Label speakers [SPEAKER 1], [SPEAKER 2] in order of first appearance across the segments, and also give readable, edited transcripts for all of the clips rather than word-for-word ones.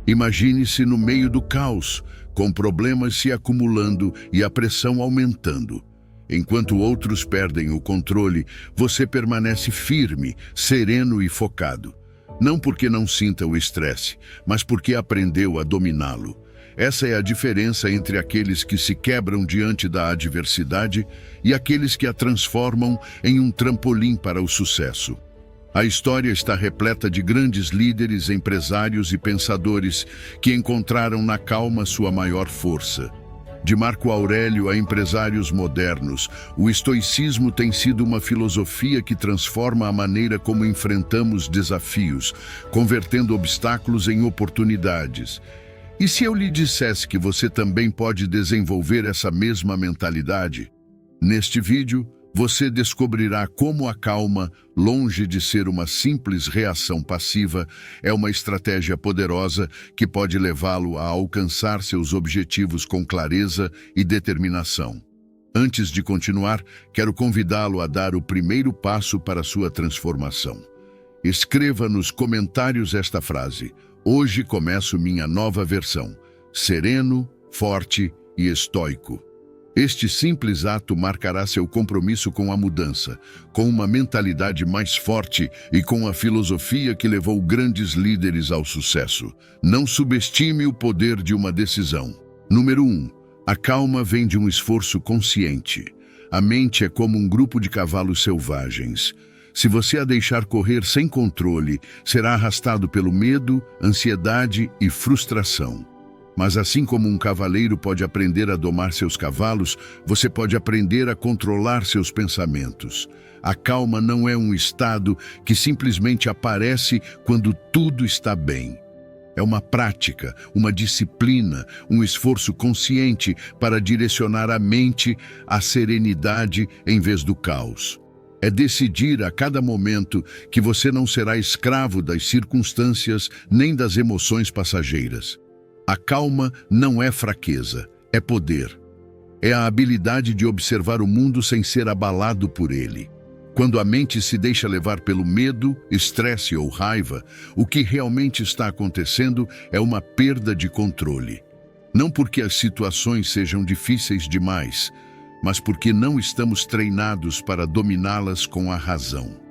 [SPEAKER 1] Imagine-se no meio do caos, com problemas se acumulando e a pressão aumentando. Enquanto outros perdem o controle, você permanece firme, sereno e focado. Não porque não sinta o estresse, mas porque aprendeu a dominá-lo. Essa é a diferença entre aqueles que se quebram diante da adversidade e aqueles que a transformam em um trampolim para o sucesso. A história está repleta de grandes líderes, empresários e pensadores que encontraram na calma sua maior força. De Marco Aurélio a empresários modernos, o estoicismo tem sido uma filosofia que transforma a maneira como enfrentamos desafios, convertendo obstáculos em oportunidades. E se eu lhe dissesse que você também pode desenvolver essa mesma mentalidade? Neste vídeo, você descobrirá como a calma, longe de ser uma simples reação passiva, é uma estratégia poderosa que pode levá-lo a alcançar seus objetivos com clareza e determinação. Antes de continuar, quero convidá-lo a dar o primeiro passo para sua transformação. Escreva nos comentários esta frase: "Hoje começo minha nova versão, sereno, forte e estoico." Este simples ato marcará seu compromisso com a mudança, com uma mentalidade mais forte e com a filosofia que levou grandes líderes ao sucesso. Não subestime o poder de uma decisão. Número 1. A calma vem de um esforço consciente. A mente é como um grupo de cavalos selvagens. Se você a deixar correr sem controle, será arrastado pelo medo, ansiedade e frustração. Mas assim como um cavaleiro pode aprender a domar seus cavalos, você pode aprender a controlar seus pensamentos. A calma não é um estado que simplesmente aparece quando tudo está bem. É uma prática, uma disciplina, um esforço consciente para direcionar a mente à serenidade em vez do caos. É decidir a cada momento que você não será escravo das circunstâncias nem das emoções passageiras. A calma não é fraqueza, é poder. É a habilidade de observar o mundo sem ser abalado por ele. Quando a mente se deixa levar pelo medo, estresse ou raiva, o que realmente está acontecendo é uma perda de controle. Não porque as situações sejam difíceis demais, mas porque não estamos treinados para dominá-las com a razão.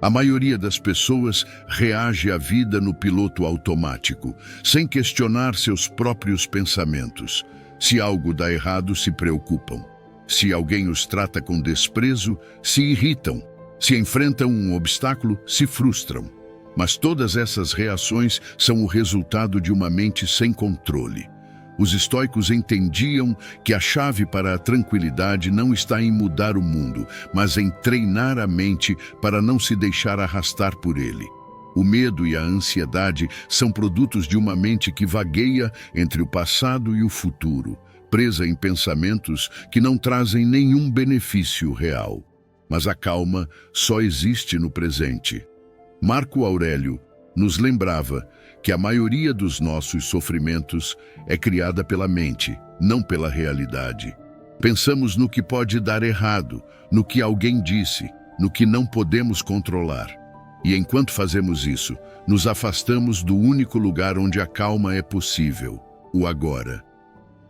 [SPEAKER 1] A maioria das pessoas reage à vida no piloto automático, sem questionar seus próprios pensamentos. Se algo dá errado, se preocupam. Se alguém os trata com desprezo, se irritam. Se enfrentam um obstáculo, se frustram. Mas todas essas reações são o resultado de uma mente sem controle. Os estoicos entendiam que a chave para a tranquilidade não está em mudar o mundo, mas em treinar a mente para não se deixar arrastar por ele. O medo e a ansiedade são produtos de uma mente que vagueia entre o passado e o futuro, presa em pensamentos que não trazem nenhum benefício real. Mas a calma só existe no presente. Marco Aurélio nos lembrava que a maioria dos nossos sofrimentos é criada pela mente, não pela realidade. Pensamos no que pode dar errado, no que alguém disse, no que não podemos controlar. E enquanto fazemos isso, nos afastamos do único lugar onde a calma é possível, o agora.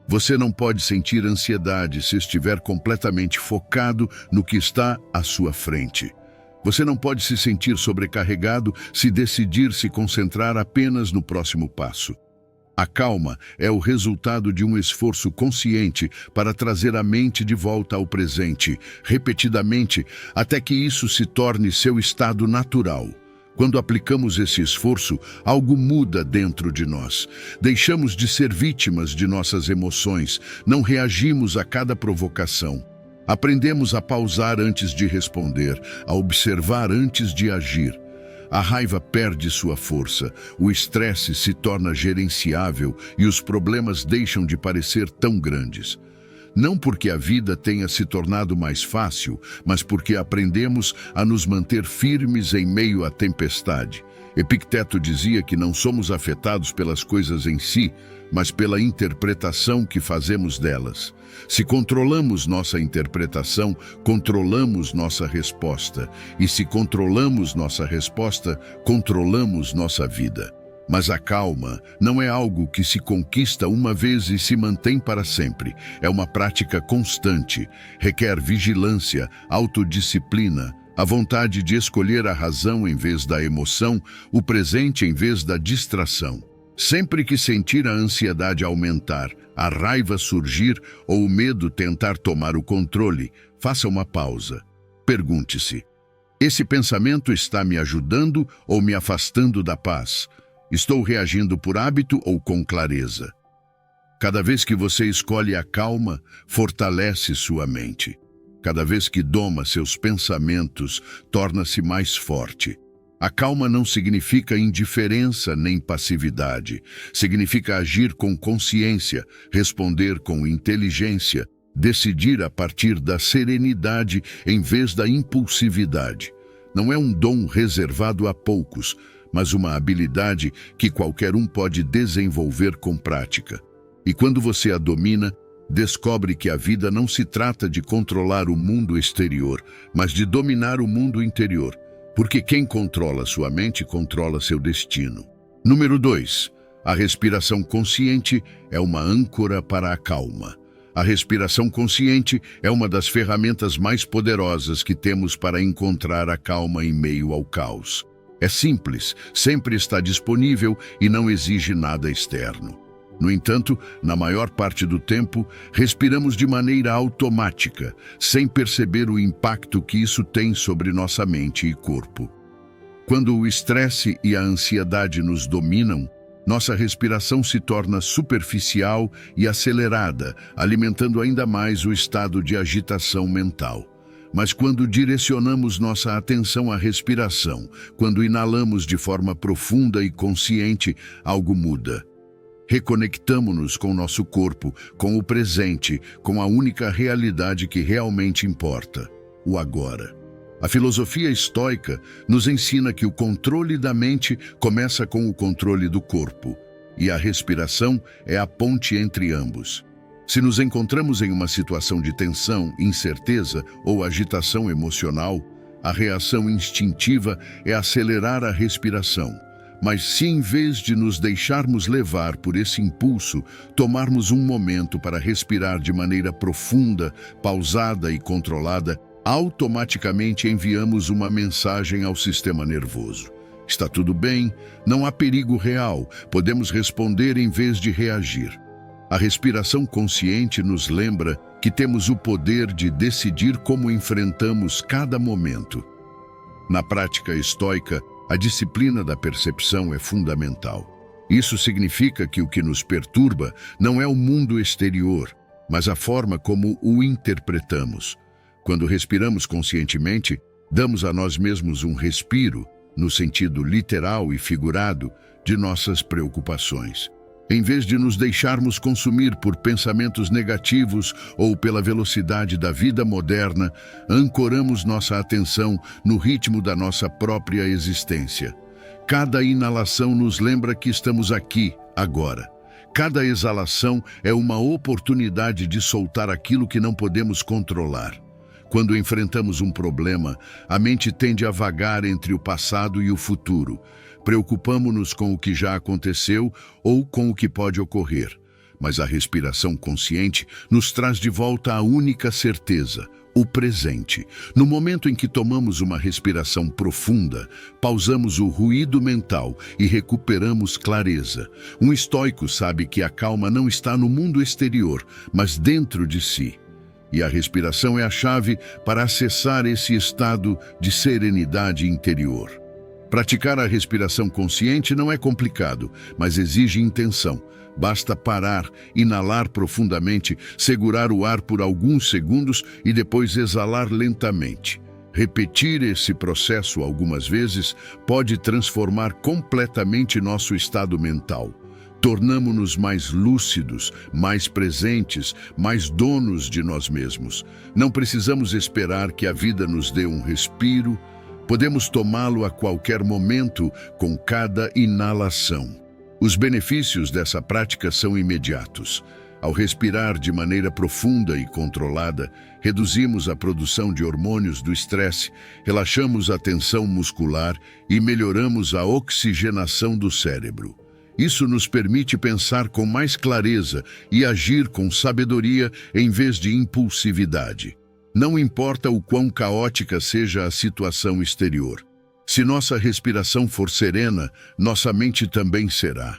[SPEAKER 1] Você não pode sentir ansiedade se estiver completamente focado no que está à sua frente. Você não pode se sentir sobrecarregado se decidir se concentrar apenas no próximo passo. A calma é o resultado de um esforço consciente para trazer a mente de volta ao presente, repetidamente, até que isso se torne seu estado natural. Quando aplicamos esse esforço, algo muda dentro de nós. Deixamos de ser vítimas de nossas emoções, não reagimos a cada provocação. Aprendemos a pausar antes de responder, a observar antes de agir. A raiva perde sua força, o estresse se torna gerenciável e os problemas deixam de parecer tão grandes. Não porque a vida tenha se tornado mais fácil, mas porque aprendemos a nos manter firmes em meio à tempestade. Epicteto dizia que não somos afetados pelas coisas em si, mas pela interpretação que fazemos delas. Se controlamos nossa interpretação, controlamos nossa resposta. E se controlamos nossa resposta, controlamos nossa vida. Mas a calma não é algo que se conquista uma vez e se mantém para sempre. É uma prática constante, requer vigilância, autodisciplina, a vontade de escolher a razão em vez da emoção, o presente em vez da distração. Sempre que sentir a ansiedade aumentar, a raiva surgir ou o medo tentar tomar o controle, faça uma pausa. Pergunte-se: esse pensamento está me ajudando ou me afastando da paz? Estou reagindo por hábito ou com clareza? Cada vez que você escolhe a calma, fortalece sua mente. Cada vez que doma seus pensamentos, torna-se mais forte. A calma não significa indiferença nem passividade. Significa agir com consciência, responder com inteligência, decidir a partir da serenidade em vez da impulsividade. Não é um dom reservado a poucos, mas uma habilidade que qualquer um pode desenvolver com prática. E quando você a domina, descobre que a vida não se trata de controlar o mundo exterior, mas de dominar o mundo interior, porque quem controla sua mente controla seu destino. Número 2. A respiração consciente é uma âncora para a calma. A respiração consciente é uma das ferramentas mais poderosas que temos para encontrar a calma em meio ao caos. É simples, sempre está disponível e não exige nada externo. No entanto, na maior parte do tempo, respiramos de maneira automática, sem perceber o impacto que isso tem sobre nossa mente e corpo. Quando o estresse e a ansiedade nos dominam, nossa respiração se torna superficial e acelerada, alimentando ainda mais o estado de agitação mental. Mas quando direcionamos nossa atenção à respiração, quando inalamos de forma profunda e consciente, algo muda. Reconectamo-nos com nosso corpo, com o presente, com a única realidade que realmente importa, o agora. A filosofia estoica nos ensina que o controle da mente começa com o controle do corpo, e a respiração é a ponte entre ambos. Se nos encontramos em uma situação de tensão, incerteza ou agitação emocional, a reação instintiva é acelerar a respiração. Mas se em vez de nos deixarmos levar por esse impulso, tomarmos um momento para respirar de maneira profunda, pausada e controlada, automaticamente enviamos uma mensagem ao sistema nervoso. Está tudo bem, não há perigo real, podemos responder em vez de reagir. A respiração consciente nos lembra que temos o poder de decidir como enfrentamos cada momento. Na prática estoica, a disciplina da percepção é fundamental. Isso significa que o que nos perturba não é o mundo exterior, mas a forma como o interpretamos. Quando respiramos conscientemente, damos a nós mesmos um respiro, no sentido literal e figurado, de nossas preocupações. Em vez de nos deixarmos consumir por pensamentos negativos ou pela velocidade da vida moderna, ancoramos nossa atenção no ritmo da nossa própria existência. Cada inalação nos lembra que estamos aqui, agora. Cada exalação é uma oportunidade de soltar aquilo que não podemos controlar. Quando enfrentamos um problema, a mente tende a vagar entre o passado e o futuro. Preocupamo-nos com o que já aconteceu ou com o que pode ocorrer. Mas a respiração consciente nos traz de volta a única certeza, o presente. No momento em que tomamos uma respiração profunda, pausamos o ruído mental e recuperamos clareza. Um estoico sabe que a calma não está no mundo exterior, mas dentro de si. E a respiração é a chave para acessar esse estado de serenidade interior. Praticar a respiração consciente não é complicado, mas exige intenção. Basta parar, inalar profundamente, segurar o ar por alguns segundos e depois exalar lentamente. Repetir esse processo algumas vezes pode transformar completamente nosso estado mental. Tornamo-nos mais lúcidos, mais presentes, mais donos de nós mesmos. Não precisamos esperar que a vida nos dê um respiro. Podemos tomá-lo a qualquer momento, com cada inalação. Os benefícios dessa prática são imediatos. Ao respirar de maneira profunda e controlada, reduzimos a produção de hormônios do estresse, relaxamos a tensão muscular e melhoramos a oxigenação do cérebro. Isso nos permite pensar com mais clareza e agir com sabedoria em vez de impulsividade. Não importa o quão caótica seja a situação exterior. Se nossa respiração for serena, nossa mente também será.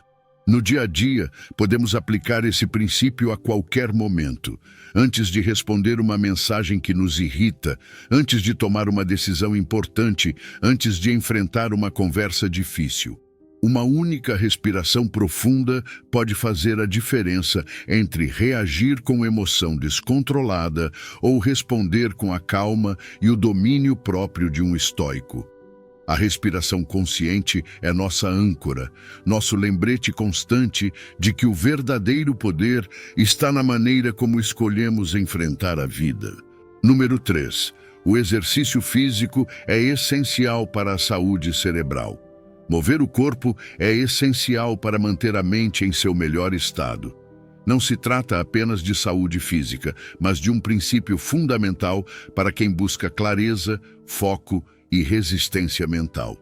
[SPEAKER 1] No dia a dia, podemos aplicar esse princípio a qualquer momento. Antes de responder uma mensagem que nos irrita, antes de tomar uma decisão importante, antes de enfrentar uma conversa difícil. Uma única respiração profunda pode fazer a diferença entre reagir com emoção descontrolada ou responder com a calma e o domínio próprio de um estoico. A respiração consciente é nossa âncora, nosso lembrete constante de que o verdadeiro poder está na maneira como escolhemos enfrentar a vida. Número 3. O exercício físico é essencial para a saúde cerebral. Mover o corpo é essencial para manter a mente em seu melhor estado. Não se trata apenas de saúde física, mas de um princípio fundamental para quem busca clareza, foco e resistência mental.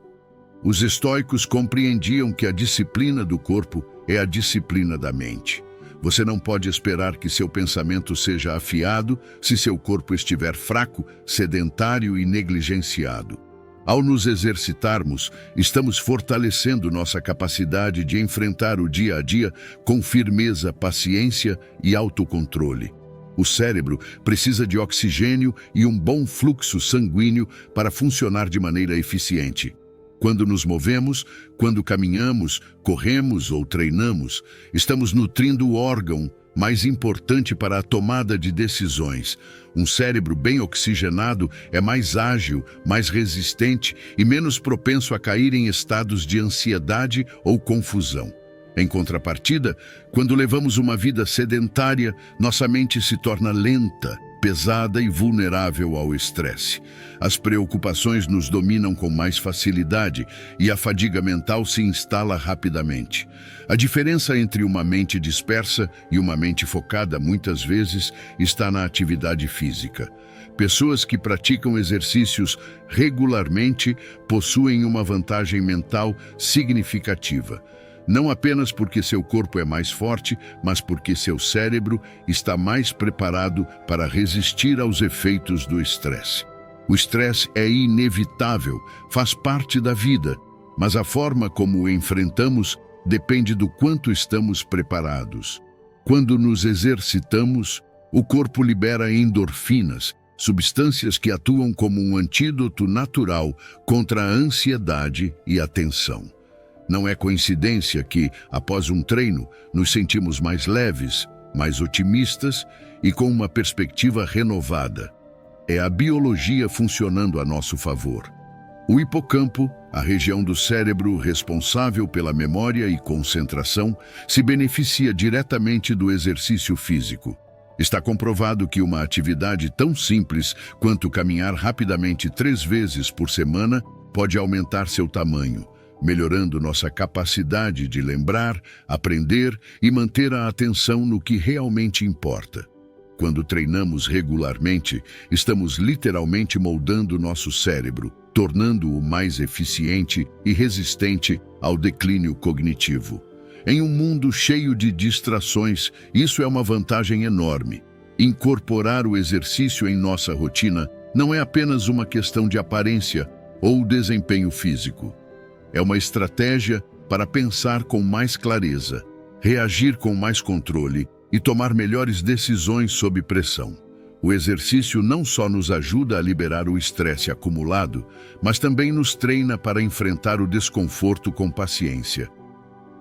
[SPEAKER 1] Os estoicos compreendiam que a disciplina do corpo é a disciplina da mente. Você não pode esperar que seu pensamento seja afiado se seu corpo estiver fraco, sedentário e negligenciado. Ao nos exercitarmos, estamos fortalecendo nossa capacidade de enfrentar o dia a dia com firmeza, paciência e autocontrole. O cérebro precisa de oxigênio e um bom fluxo sanguíneo para funcionar de maneira eficiente. Quando nos movemos, quando caminhamos, corremos ou treinamos, estamos nutrindo o órgão mais importante para a tomada de decisões. Um cérebro bem oxigenado é mais ágil, mais resistente e menos propenso a cair em estados de ansiedade ou confusão. Em contrapartida, quando levamos uma vida sedentária, nossa mente se torna lenta, pesada e vulnerável ao estresse. As preocupações nos dominam com mais facilidade e a fadiga mental se instala rapidamente. A diferença entre uma mente dispersa e uma mente focada muitas vezes está na atividade física. Pessoas que praticam exercícios regularmente possuem uma vantagem mental significativa. Não apenas porque seu corpo é mais forte, mas porque seu cérebro está mais preparado para resistir aos efeitos do estresse. O estresse é inevitável, faz parte da vida, mas a forma como o enfrentamos depende do quanto estamos preparados. Quando nos exercitamos, o corpo libera endorfinas, substâncias que atuam como um antídoto natural contra a ansiedade e a tensão. Não é coincidência que, após um treino, nos sentimos mais leves, mais otimistas e com uma perspectiva renovada. É a biologia funcionando a nosso favor. O hipocampo, a região do cérebro responsável pela memória e concentração, se beneficia diretamente do exercício físico. Está comprovado que uma atividade tão simples quanto caminhar rapidamente 3 vezes por semana pode aumentar seu tamanho, melhorando nossa capacidade de lembrar, aprender e manter a atenção no que realmente importa. Quando treinamos regularmente, estamos literalmente moldando nosso cérebro, tornando-o mais eficiente e resistente ao declínio cognitivo. Em um mundo cheio de distrações, isso é uma vantagem enorme. Incorporar o exercício em nossa rotina não é apenas uma questão de aparência ou desempenho físico. É uma estratégia para pensar com mais clareza, reagir com mais controle e tomar melhores decisões sob pressão. O exercício não só nos ajuda a liberar o estresse acumulado, mas também nos treina para enfrentar o desconforto com paciência.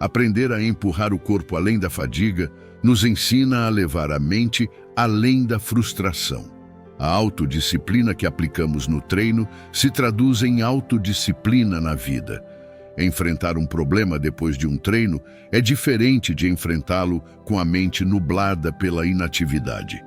[SPEAKER 1] Aprender a empurrar o corpo além da fadiga nos ensina a levar a mente além da frustração. A autodisciplina que aplicamos no treino se traduz em autodisciplina na vida. Enfrentar um problema depois de um treino é diferente de enfrentá-lo com a mente nublada pela inatividade.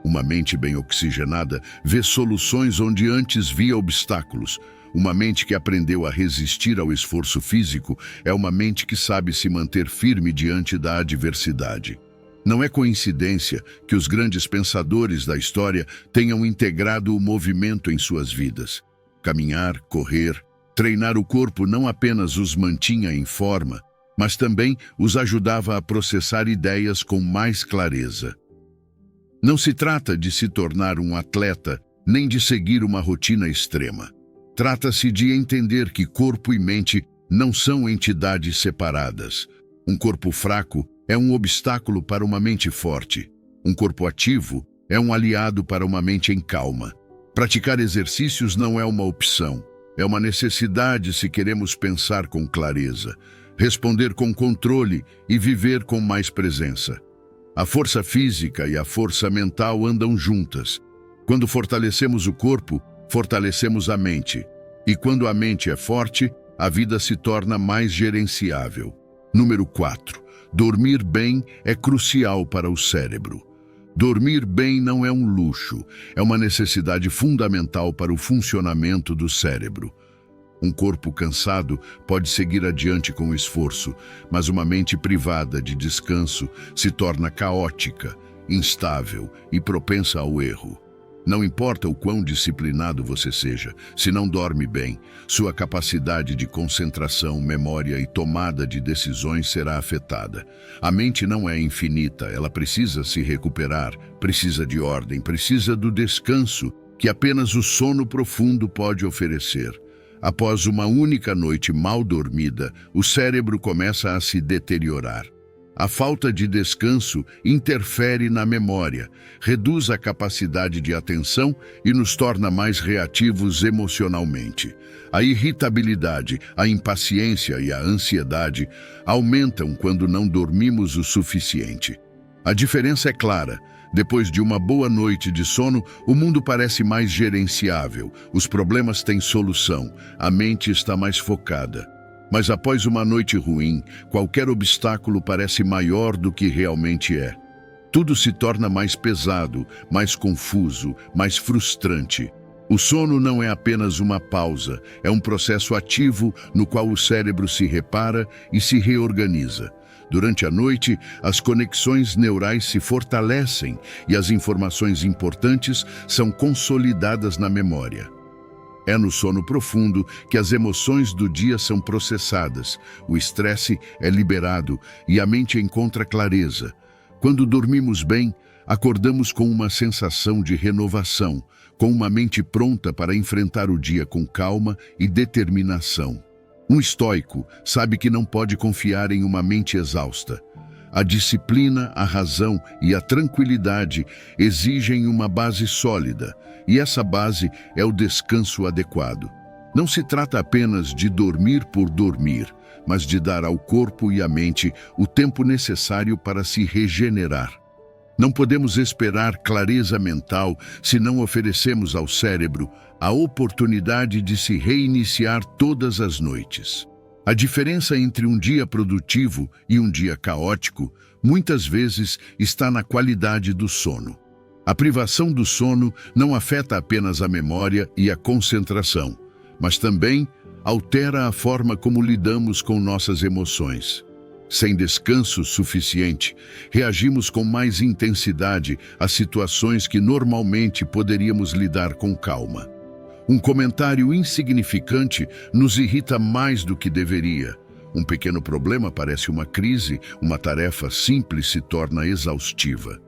[SPEAKER 1] Uma mente bem oxigenada vê soluções onde antes via obstáculos. Uma mente que aprendeu a resistir ao esforço físico é uma mente que sabe se manter firme diante da adversidade. Não é coincidência que os grandes pensadores da história tenham integrado o movimento em suas vidas. Caminhar, correr, treinar o corpo não apenas os mantinha em forma, mas também os ajudava a processar ideias com mais clareza. Não se trata de se tornar um atleta, nem de seguir uma rotina extrema. Trata-se de entender que corpo e mente não são entidades separadas. Um corpo fraco é um obstáculo para uma mente forte. Um corpo ativo é um aliado para uma mente em calma. Praticar exercícios não é uma opção, é uma necessidade se queremos pensar com clareza, responder com controle e viver com mais presença. A força física e a força mental andam juntas. Quando fortalecemos o corpo, fortalecemos a mente. E quando a mente é forte, a vida se torna mais gerenciável. Número 4. Dormir bem é crucial para o cérebro. Dormir bem não é um luxo, é uma necessidade fundamental para o funcionamento do cérebro. Um corpo cansado pode seguir adiante com esforço, mas uma mente privada de descanso se torna caótica, instável e propensa ao erro. Não importa o quão disciplinado você seja, se não dorme bem, sua capacidade de concentração, memória e tomada de decisões será afetada. A mente não é infinita, ela precisa se recuperar, precisa de ordem, precisa do descanso que apenas o sono profundo pode oferecer. Após uma única noite mal dormida, o cérebro começa a se deteriorar. A falta de descanso interfere na memória, reduz a capacidade de atenção e nos torna mais reativos emocionalmente. A irritabilidade, a impaciência e a ansiedade aumentam quando não dormimos o suficiente. A diferença é clara. Depois de uma boa noite de sono, o mundo parece mais gerenciável, os problemas têm solução, a mente está mais focada. Mas após uma noite ruim, qualquer obstáculo parece maior do que realmente é. Tudo se torna mais pesado, mais confuso, mais frustrante. O sono não é apenas uma pausa, é um processo ativo no qual o cérebro se repara e se reorganiza. Durante a noite, as conexões neurais se fortalecem e as informações importantes são consolidadas na memória. É no sono profundo que as emoções do dia são processadas, o estresse é liberado e a mente encontra clareza. Quando dormimos bem, acordamos com uma sensação de renovação, com uma mente pronta para enfrentar o dia com calma e determinação. Um estoico sabe que não pode confiar em uma mente exausta. A disciplina, a razão e a tranquilidade exigem uma base sólida, e essa base é o descanso adequado. Não se trata apenas de dormir por dormir, mas de dar ao corpo e à mente o tempo necessário para se regenerar. Não podemos esperar clareza mental se não oferecemos ao cérebro a oportunidade de se reiniciar todas as noites. A diferença entre um dia produtivo e um dia caótico, muitas vezes, está na qualidade do sono. A privação do sono não afeta apenas a memória e a concentração, mas também altera a forma como lidamos com nossas emoções. Sem descanso suficiente, reagimos com mais intensidade a situações que normalmente poderíamos lidar com calma. Um comentário insignificante nos irrita mais do que deveria. Um pequeno problema parece uma crise, uma tarefa simples se torna exaustiva.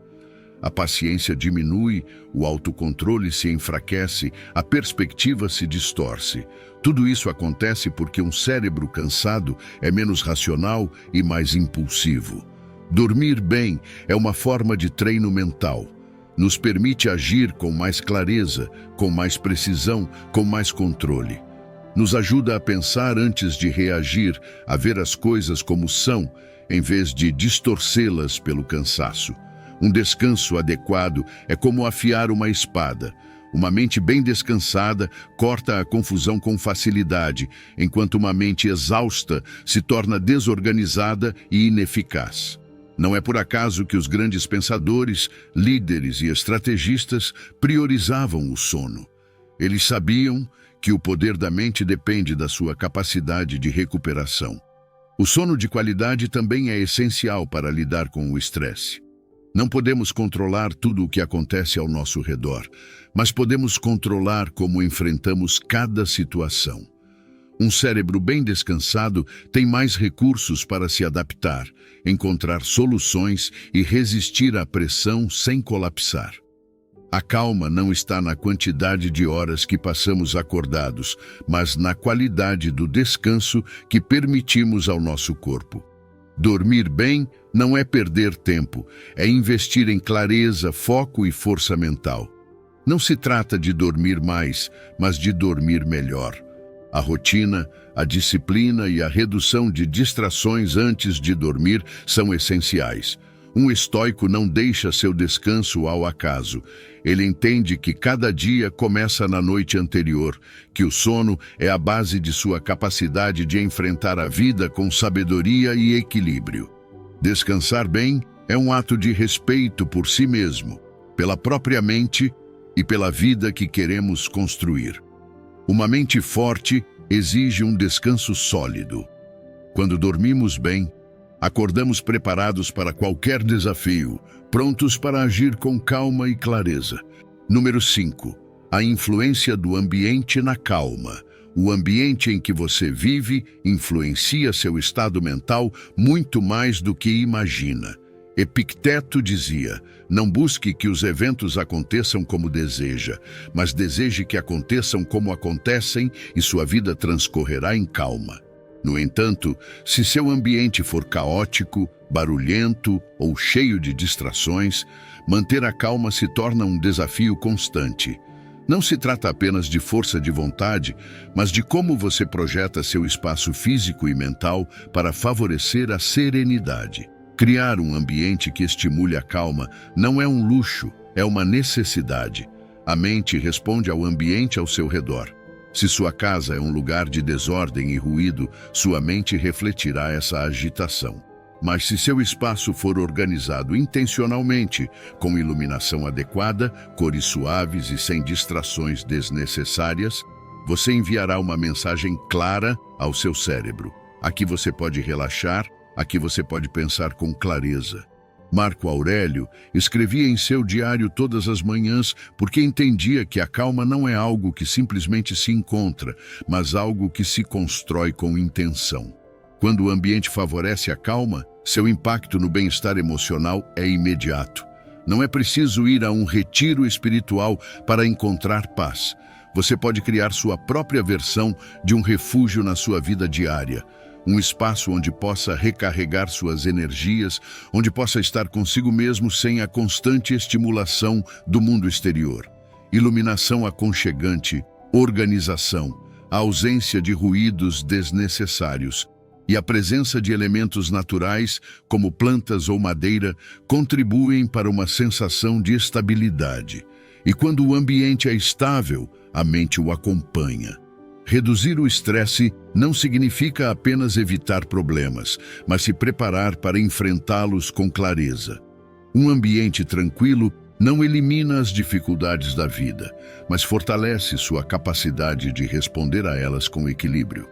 [SPEAKER 1] A paciência diminui, o autocontrole se enfraquece, a perspectiva se distorce. Tudo isso acontece porque um cérebro cansado é menos racional e mais impulsivo. Dormir bem é uma forma de treino mental. Nos permite agir com mais clareza, com mais precisão, com mais controle. Nos ajuda a pensar antes de reagir, a ver as coisas como são, em vez de distorcê-las pelo cansaço. Um descanso adequado é como afiar uma espada. Uma mente bem descansada corta a confusão com facilidade, enquanto uma mente exausta se torna desorganizada e ineficaz. Não é por acaso que os grandes pensadores, líderes e estrategistas priorizavam o sono. Eles sabiam que o poder da mente depende da sua capacidade de recuperação. O sono de qualidade também é essencial para lidar com o estresse. Não podemos controlar tudo o que acontece ao nosso redor, mas podemos controlar como enfrentamos cada situação. Um cérebro bem descansado tem mais recursos para se adaptar, encontrar soluções e resistir à pressão sem colapsar. A calma não está na quantidade de horas que passamos acordados, mas na qualidade do descanso que permitimos ao nosso corpo. Dormir bem não é perder tempo, é investir em clareza, foco e força mental. Não se trata de dormir mais, mas de dormir melhor. A rotina, a disciplina e a redução de distrações antes de dormir são essenciais. Um estoico não deixa seu descanso ao acaso. Ele entende que cada dia começa na noite anterior, que o sono é a base de sua capacidade de enfrentar a vida com sabedoria e equilíbrio. Descansar bem é um ato de respeito por si mesmo, pela própria mente e pela vida que queremos construir. Uma mente forte exige um descanso sólido. Quando dormimos bem, acordamos preparados para qualquer desafio, prontos para agir com calma e clareza. Número 5. A influência do ambiente na calma. O ambiente em que você vive influencia seu estado mental muito mais do que imagina. Epicteto dizia: não busque que os eventos aconteçam como deseja, mas deseje que aconteçam como acontecem e sua vida transcorrerá em calma. No entanto, se seu ambiente for caótico, barulhento ou cheio de distrações, manter a calma se torna um desafio constante. Não se trata apenas de força de vontade, mas de como você projeta seu espaço físico e mental para favorecer a serenidade. Criar um ambiente que estimule a calma não é um luxo, é uma necessidade. A mente responde ao ambiente ao seu redor. Se sua casa é um lugar de desordem e ruído, sua mente refletirá essa agitação. Mas se seu espaço for organizado intencionalmente, com iluminação adequada, cores suaves e sem distrações desnecessárias, você enviará uma mensagem clara ao seu cérebro. Aqui você pode relaxar, aqui você pode pensar com clareza. Marco Aurélio escrevia em seu diário todas as manhãs porque entendia que a calma não é algo que simplesmente se encontra, mas algo que se constrói com intenção. Quando o ambiente favorece a calma, seu impacto no bem-estar emocional é imediato. Não é preciso ir a um retiro espiritual para encontrar paz. Você pode criar sua própria versão de um refúgio na sua vida diária. Um espaço onde possa recarregar suas energias, onde possa estar consigo mesmo sem a constante estimulação do mundo exterior. Iluminação aconchegante, organização, a ausência de ruídos desnecessários e a presença de elementos naturais, como plantas ou madeira, contribuem para uma sensação de estabilidade. E quando o ambiente é estável, a mente o acompanha. Reduzir o estresse não significa apenas evitar problemas, mas se preparar para enfrentá-los com clareza. Um ambiente tranquilo não elimina as dificuldades da vida, mas fortalece sua capacidade de responder a elas com equilíbrio.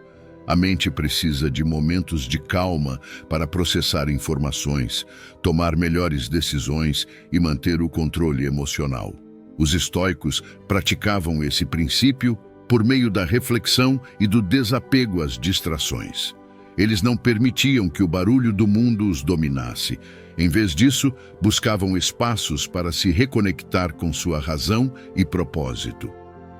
[SPEAKER 1] A mente precisa de momentos de calma para processar informações, tomar melhores decisões e manter o controle emocional. Os estoicos praticavam esse princípio por meio da reflexão e do desapego às distrações. Eles não permitiam que o barulho do mundo os dominasse. Em vez disso, buscavam espaços para se reconectar com sua razão e propósito.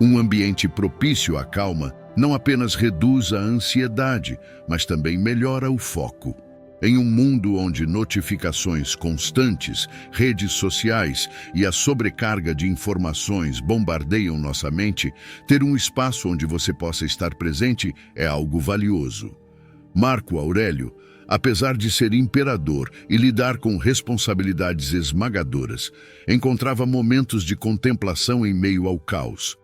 [SPEAKER 1] Um ambiente propício à calma não apenas reduz a ansiedade, mas também melhora o foco. Em um mundo onde notificações constantes, redes sociais e a sobrecarga de informações bombardeiam nossa mente, ter um espaço onde você possa estar presente é algo valioso. Marco Aurélio, apesar de ser imperador e lidar com responsabilidades esmagadoras, encontrava momentos de contemplação em meio ao caos.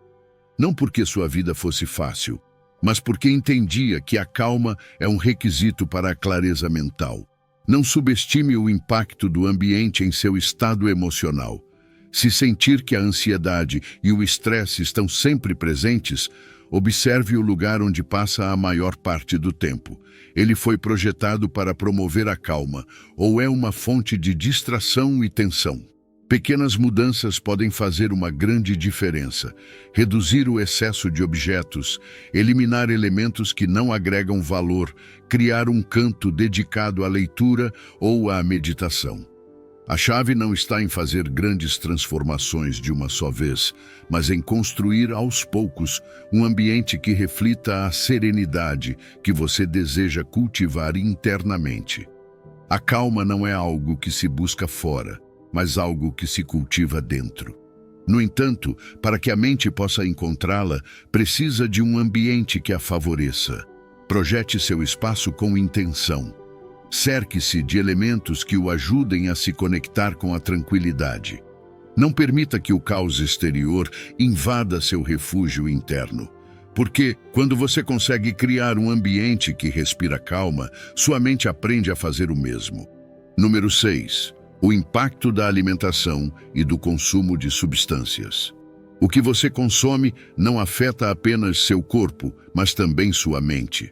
[SPEAKER 1] Não porque sua vida fosse fácil, mas porque entendia que a calma é um requisito para a clareza mental. Não subestime o impacto do ambiente em seu estado emocional. Se sentir que a ansiedade e o estresse estão sempre presentes, Observe o lugar onde passa a maior parte do tempo. Ele foi projetado para promover a calma, ou é uma fonte de distração e tensão? Pequenas mudanças podem fazer uma grande diferença. Reduzir o excesso de objetos, eliminar elementos que não agregam valor, criar um canto dedicado à leitura ou à meditação. A chave não está em fazer grandes transformações de uma só vez, mas em construir aos poucos um ambiente que reflita a serenidade que você deseja cultivar internamente. A calma não é algo que se busca fora, mas algo que se cultiva dentro. No entanto, para que a mente possa encontrá-la, precisa de um ambiente que a favoreça. Projete seu espaço com intenção. Cerque-se de elementos que o ajudem a se conectar com a tranquilidade. Não permita que o caos exterior invada seu refúgio interno. Porque, quando você consegue criar um ambiente que respira calma, sua mente aprende a fazer o mesmo. Número 6. O impacto da alimentação e do consumo de substâncias. O que você consome não afeta apenas seu corpo, mas também sua mente.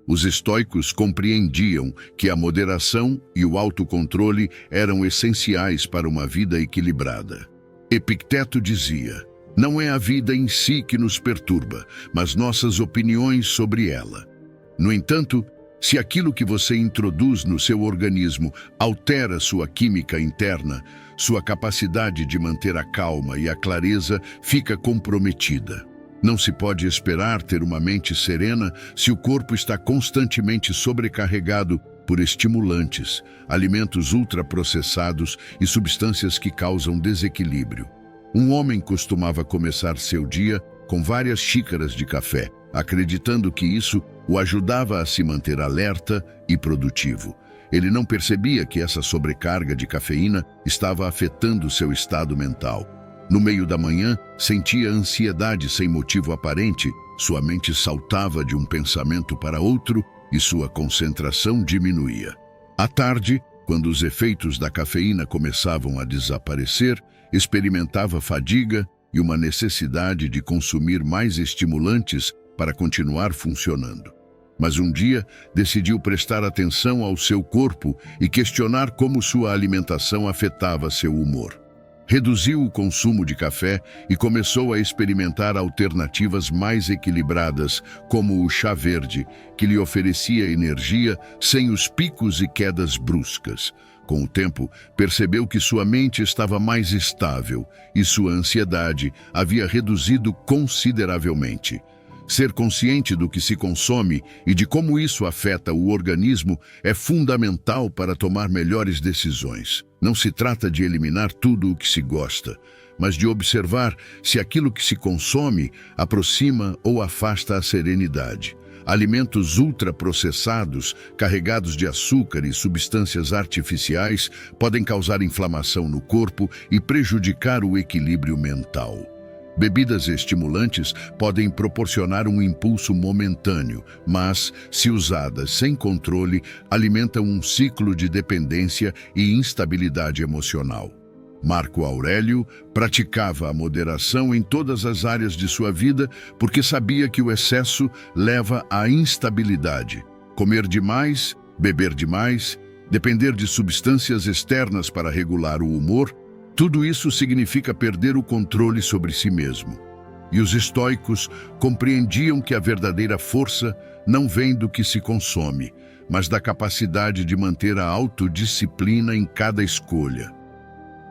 [SPEAKER 1] Os estoicos compreendiam que a moderação e o autocontrole eram essenciais para uma vida equilibrada. Epicteto dizia: não é a vida em si que nos perturba, mas nossas opiniões sobre ela. No entanto, se aquilo que você introduz no seu organismo altera sua química interna, sua capacidade de manter a calma e a clareza fica comprometida. Não se pode esperar ter uma mente serena se o corpo está constantemente sobrecarregado por estimulantes, alimentos ultraprocessados e substâncias que causam desequilíbrio. Um homem costumava começar seu dia com várias xícaras de café, acreditando que isso o ajudava a se manter alerta e produtivo. Ele não percebia que essa sobrecarga de cafeína estava afetando seu estado mental. No meio da manhã, sentia ansiedade sem motivo aparente, sua mente saltava de um pensamento para outro e sua concentração diminuía. À tarde, quando os efeitos da cafeína começavam a desaparecer, experimentava fadiga e uma necessidade de consumir mais estimulantes para continuar funcionando. Mas um dia, decidiu prestar atenção ao seu corpo e questionar como sua alimentação afetava seu humor. Reduziu o consumo de café e começou a experimentar alternativas mais equilibradas, como o chá verde, que lhe oferecia energia sem os picos e quedas bruscas. Com o tempo, percebeu que sua mente estava mais estável e sua ansiedade havia reduzido consideravelmente. Ser consciente do que se consome e de como isso afeta o organismo é fundamental para tomar melhores decisões. Não se trata de eliminar tudo o que se gosta, mas de observar se aquilo que se consome aproxima ou afasta a serenidade. Alimentos ultraprocessados, carregados de açúcar e substâncias artificiais, podem causar inflamação no corpo e prejudicar o equilíbrio mental. Bebidas estimulantes podem proporcionar um impulso momentâneo, mas, se usadas sem controle, alimentam um ciclo de dependência e instabilidade emocional. Marco Aurélio praticava a moderação em todas as áreas de sua vida porque sabia que o excesso leva à instabilidade. Comer demais, beber demais, depender de substâncias externas para regular o humor, tudo isso significa perder o controle sobre si mesmo. E os estoicos compreendiam que a verdadeira força não vem do que se consome, mas da capacidade de manter a autodisciplina em cada escolha.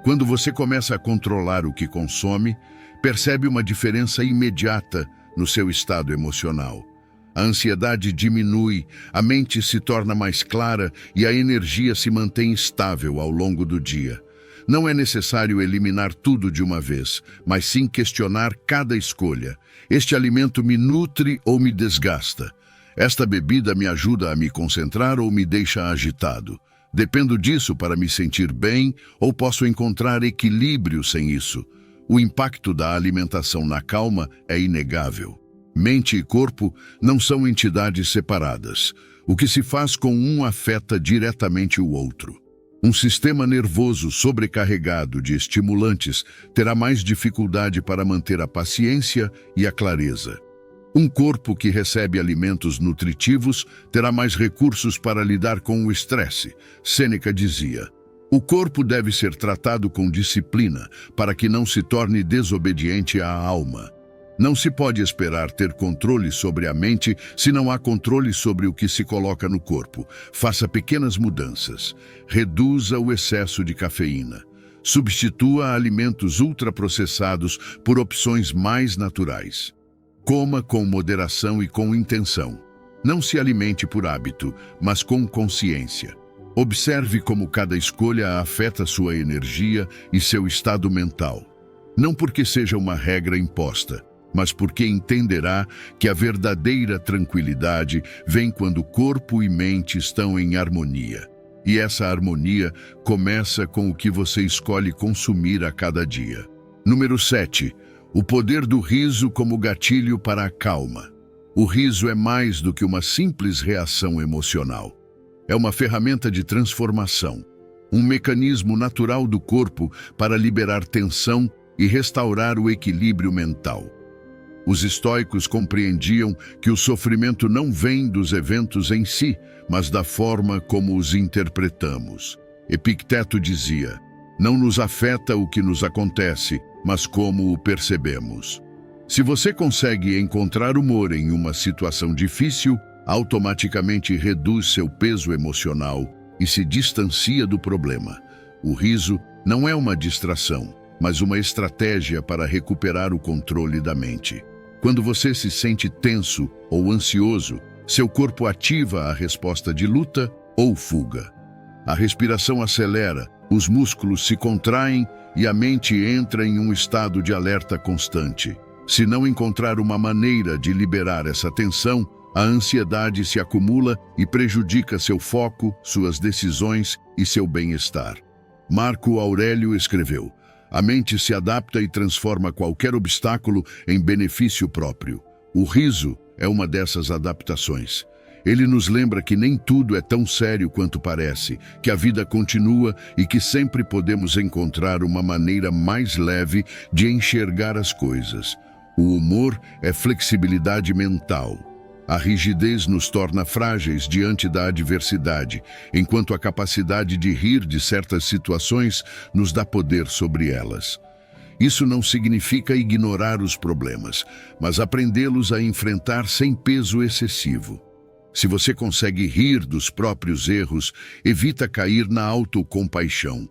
[SPEAKER 1] Quando você começa a controlar o que consome, percebe uma diferença imediata no seu estado emocional. A ansiedade diminui, a mente se torna mais clara e a energia se mantém estável ao longo do dia. Não é necessário eliminar tudo de uma vez, mas sim questionar cada escolha. Este alimento me nutre ou me desgasta? Esta bebida me ajuda a me concentrar ou me deixa agitado? Dependo disso para me sentir bem ou posso encontrar equilíbrio sem isso? O impacto da alimentação na calma é inegável. Mente e corpo não são entidades separadas. O que se faz com um afeta diretamente o outro. Um sistema nervoso sobrecarregado de estimulantes terá mais dificuldade para manter a paciência e a clareza. Um corpo que recebe alimentos nutritivos terá mais recursos para lidar com o estresse. Sêneca dizia: o corpo deve ser tratado com disciplina para que não se torne desobediente à alma. Não se pode esperar ter controle sobre a mente se não há controle sobre o que se coloca no corpo. Faça pequenas mudanças. Reduza o excesso de cafeína. Substitua alimentos ultraprocessados por opções mais naturais. Coma com moderação e com intenção. Não se alimente por hábito, mas com consciência. Observe como cada escolha afeta sua energia e seu estado mental. Não porque seja uma regra imposta, mas porque entenderá que a verdadeira tranquilidade vem quando corpo e mente estão em harmonia. E essa harmonia começa com o que você escolhe consumir a cada dia. Número 7. O poder do riso como gatilho para a calma. O riso é mais do que uma simples reação emocional. É uma ferramenta de transformação, um mecanismo natural do corpo para liberar tensão e restaurar o equilíbrio mental. Os estoicos compreendiam que o sofrimento não vem dos eventos em si, mas da forma como os interpretamos. Epicteto dizia: não nos afeta o que nos acontece, mas como o percebemos. Se você consegue encontrar humor em uma situação difícil, automaticamente reduz seu peso emocional e se distancia do problema. O riso não é uma distração, mas uma estratégia para recuperar o controle da mente. Quando você se sente tenso ou ansioso, seu corpo ativa a resposta de luta ou fuga. A respiração acelera, os músculos se contraem e a mente entra em um estado de alerta constante. Se não encontrar uma maneira de liberar essa tensão, a ansiedade se acumula e prejudica seu foco, suas decisões e seu bem-estar. Marco Aurélio escreveu: a mente se adapta e transforma qualquer obstáculo em benefício próprio. O riso é uma dessas adaptações. Ele nos lembra que nem tudo é tão sério quanto parece, que a vida continua e que sempre podemos encontrar uma maneira mais leve de enxergar as coisas. O humor é flexibilidade mental. A rigidez nos torna frágeis diante da adversidade, enquanto a capacidade de rir de certas situações nos dá poder sobre elas. Isso não significa ignorar os problemas, mas aprendê-los a enfrentar sem peso excessivo. Se você consegue rir dos próprios erros, evita cair na autocompaixão.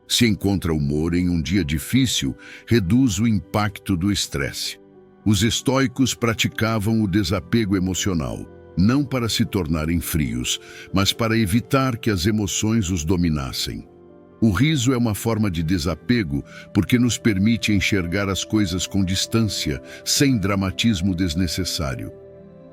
[SPEAKER 1] Se encontra humor em um dia difícil, reduz o impacto do estresse. Os estoicos praticavam o desapego emocional, não para se tornarem frios, mas para evitar que as emoções os dominassem. O riso é uma forma de desapego porque nos permite enxergar as coisas com distância, sem dramatismo desnecessário.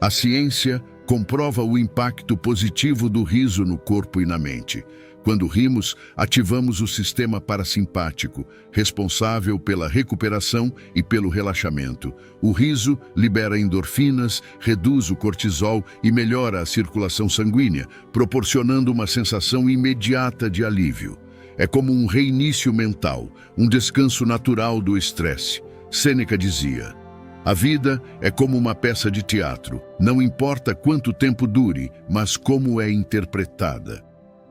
[SPEAKER 1] A ciência comprova o impacto positivo do riso no corpo e na mente. Quando rimos, ativamos o sistema parasimpático, responsável pela recuperação e pelo relaxamento. O riso libera endorfinas, reduz o cortisol e melhora a circulação sanguínea, proporcionando uma sensação imediata de alívio. É como um reinício mental, um descanso natural do estresse. Sêneca dizia: a vida é como uma peça de teatro, não importa quanto tempo dure, mas como é interpretada.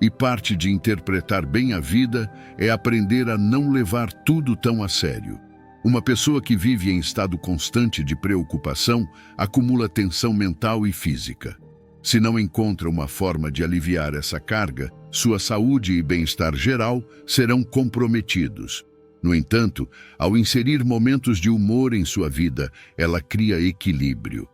[SPEAKER 1] E parte de interpretar bem a vida é aprender a não levar tudo tão a sério. Uma pessoa que vive em estado constante de preocupação acumula tensão mental e física. Se não encontra uma forma de aliviar essa carga, sua saúde e bem-estar geral serão comprometidos. No entanto, ao inserir momentos de humor em sua vida, ela cria equilíbrio.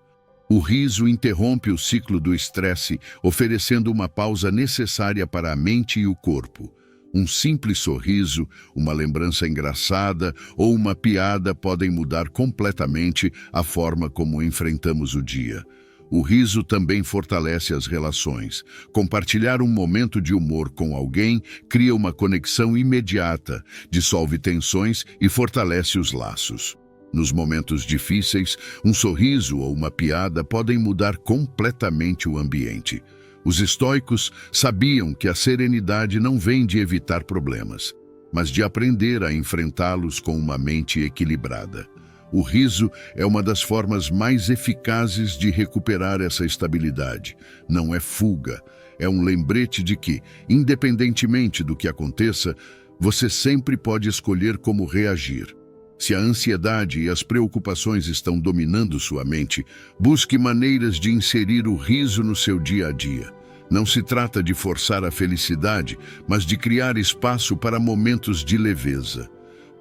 [SPEAKER 1] O riso interrompe o ciclo do estresse, oferecendo uma pausa necessária para a mente e o corpo. Um simples sorriso, uma lembrança engraçada ou uma piada podem mudar completamente a forma como enfrentamos o dia. O riso também fortalece as relações. Compartilhar um momento de humor com alguém cria uma conexão imediata, dissolve tensões e fortalece os laços. Nos momentos difíceis, um sorriso ou uma piada podem mudar completamente o ambiente. Os estoicos sabiam que a serenidade não vem de evitar problemas, mas de aprender a enfrentá-los com uma mente equilibrada. O riso é uma das formas mais eficazes de recuperar essa estabilidade. Não é fuga, é um lembrete de que, independentemente do que aconteça, você sempre pode escolher como reagir. Se a ansiedade e as preocupações estão dominando sua mente, busque maneiras de inserir o riso no seu dia a dia. Não se trata de forçar a felicidade, mas de criar espaço para momentos de leveza.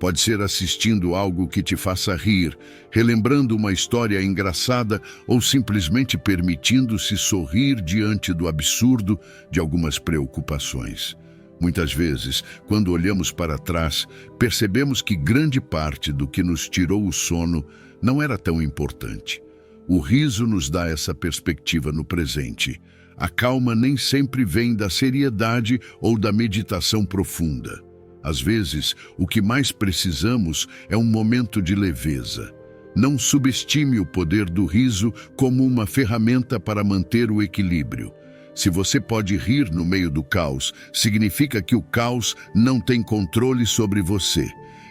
[SPEAKER 1] Pode ser assistindo algo que te faça rir, relembrando uma história engraçada ou simplesmente permitindo-se sorrir diante do absurdo de algumas preocupações. Muitas vezes, quando olhamos para trás, percebemos que grande parte do que nos tirou o sono não era tão importante. O riso nos dá essa perspectiva no presente. A calma nem sempre vem da seriedade ou da meditação profunda. Às vezes, o que mais precisamos é um momento de leveza. Não subestime o poder do riso como uma ferramenta para manter o equilíbrio. Se você pode rir no meio do caos, significa que o caos não tem controle sobre você.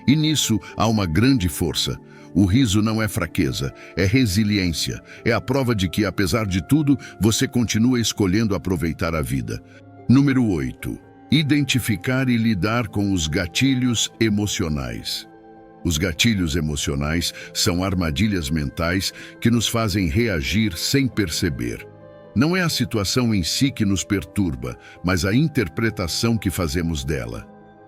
[SPEAKER 1] E nisso há uma grande força. O riso não é fraqueza, é resiliência. É a prova de que, apesar de tudo, você continua escolhendo aproveitar a vida. Número 8. Identificar e lidar com os gatilhos emocionais. Os gatilhos emocionais são armadilhas mentais que nos fazem reagir sem perceber. Não é a situação em si que nos perturba, mas a interpretação que fazemos dela.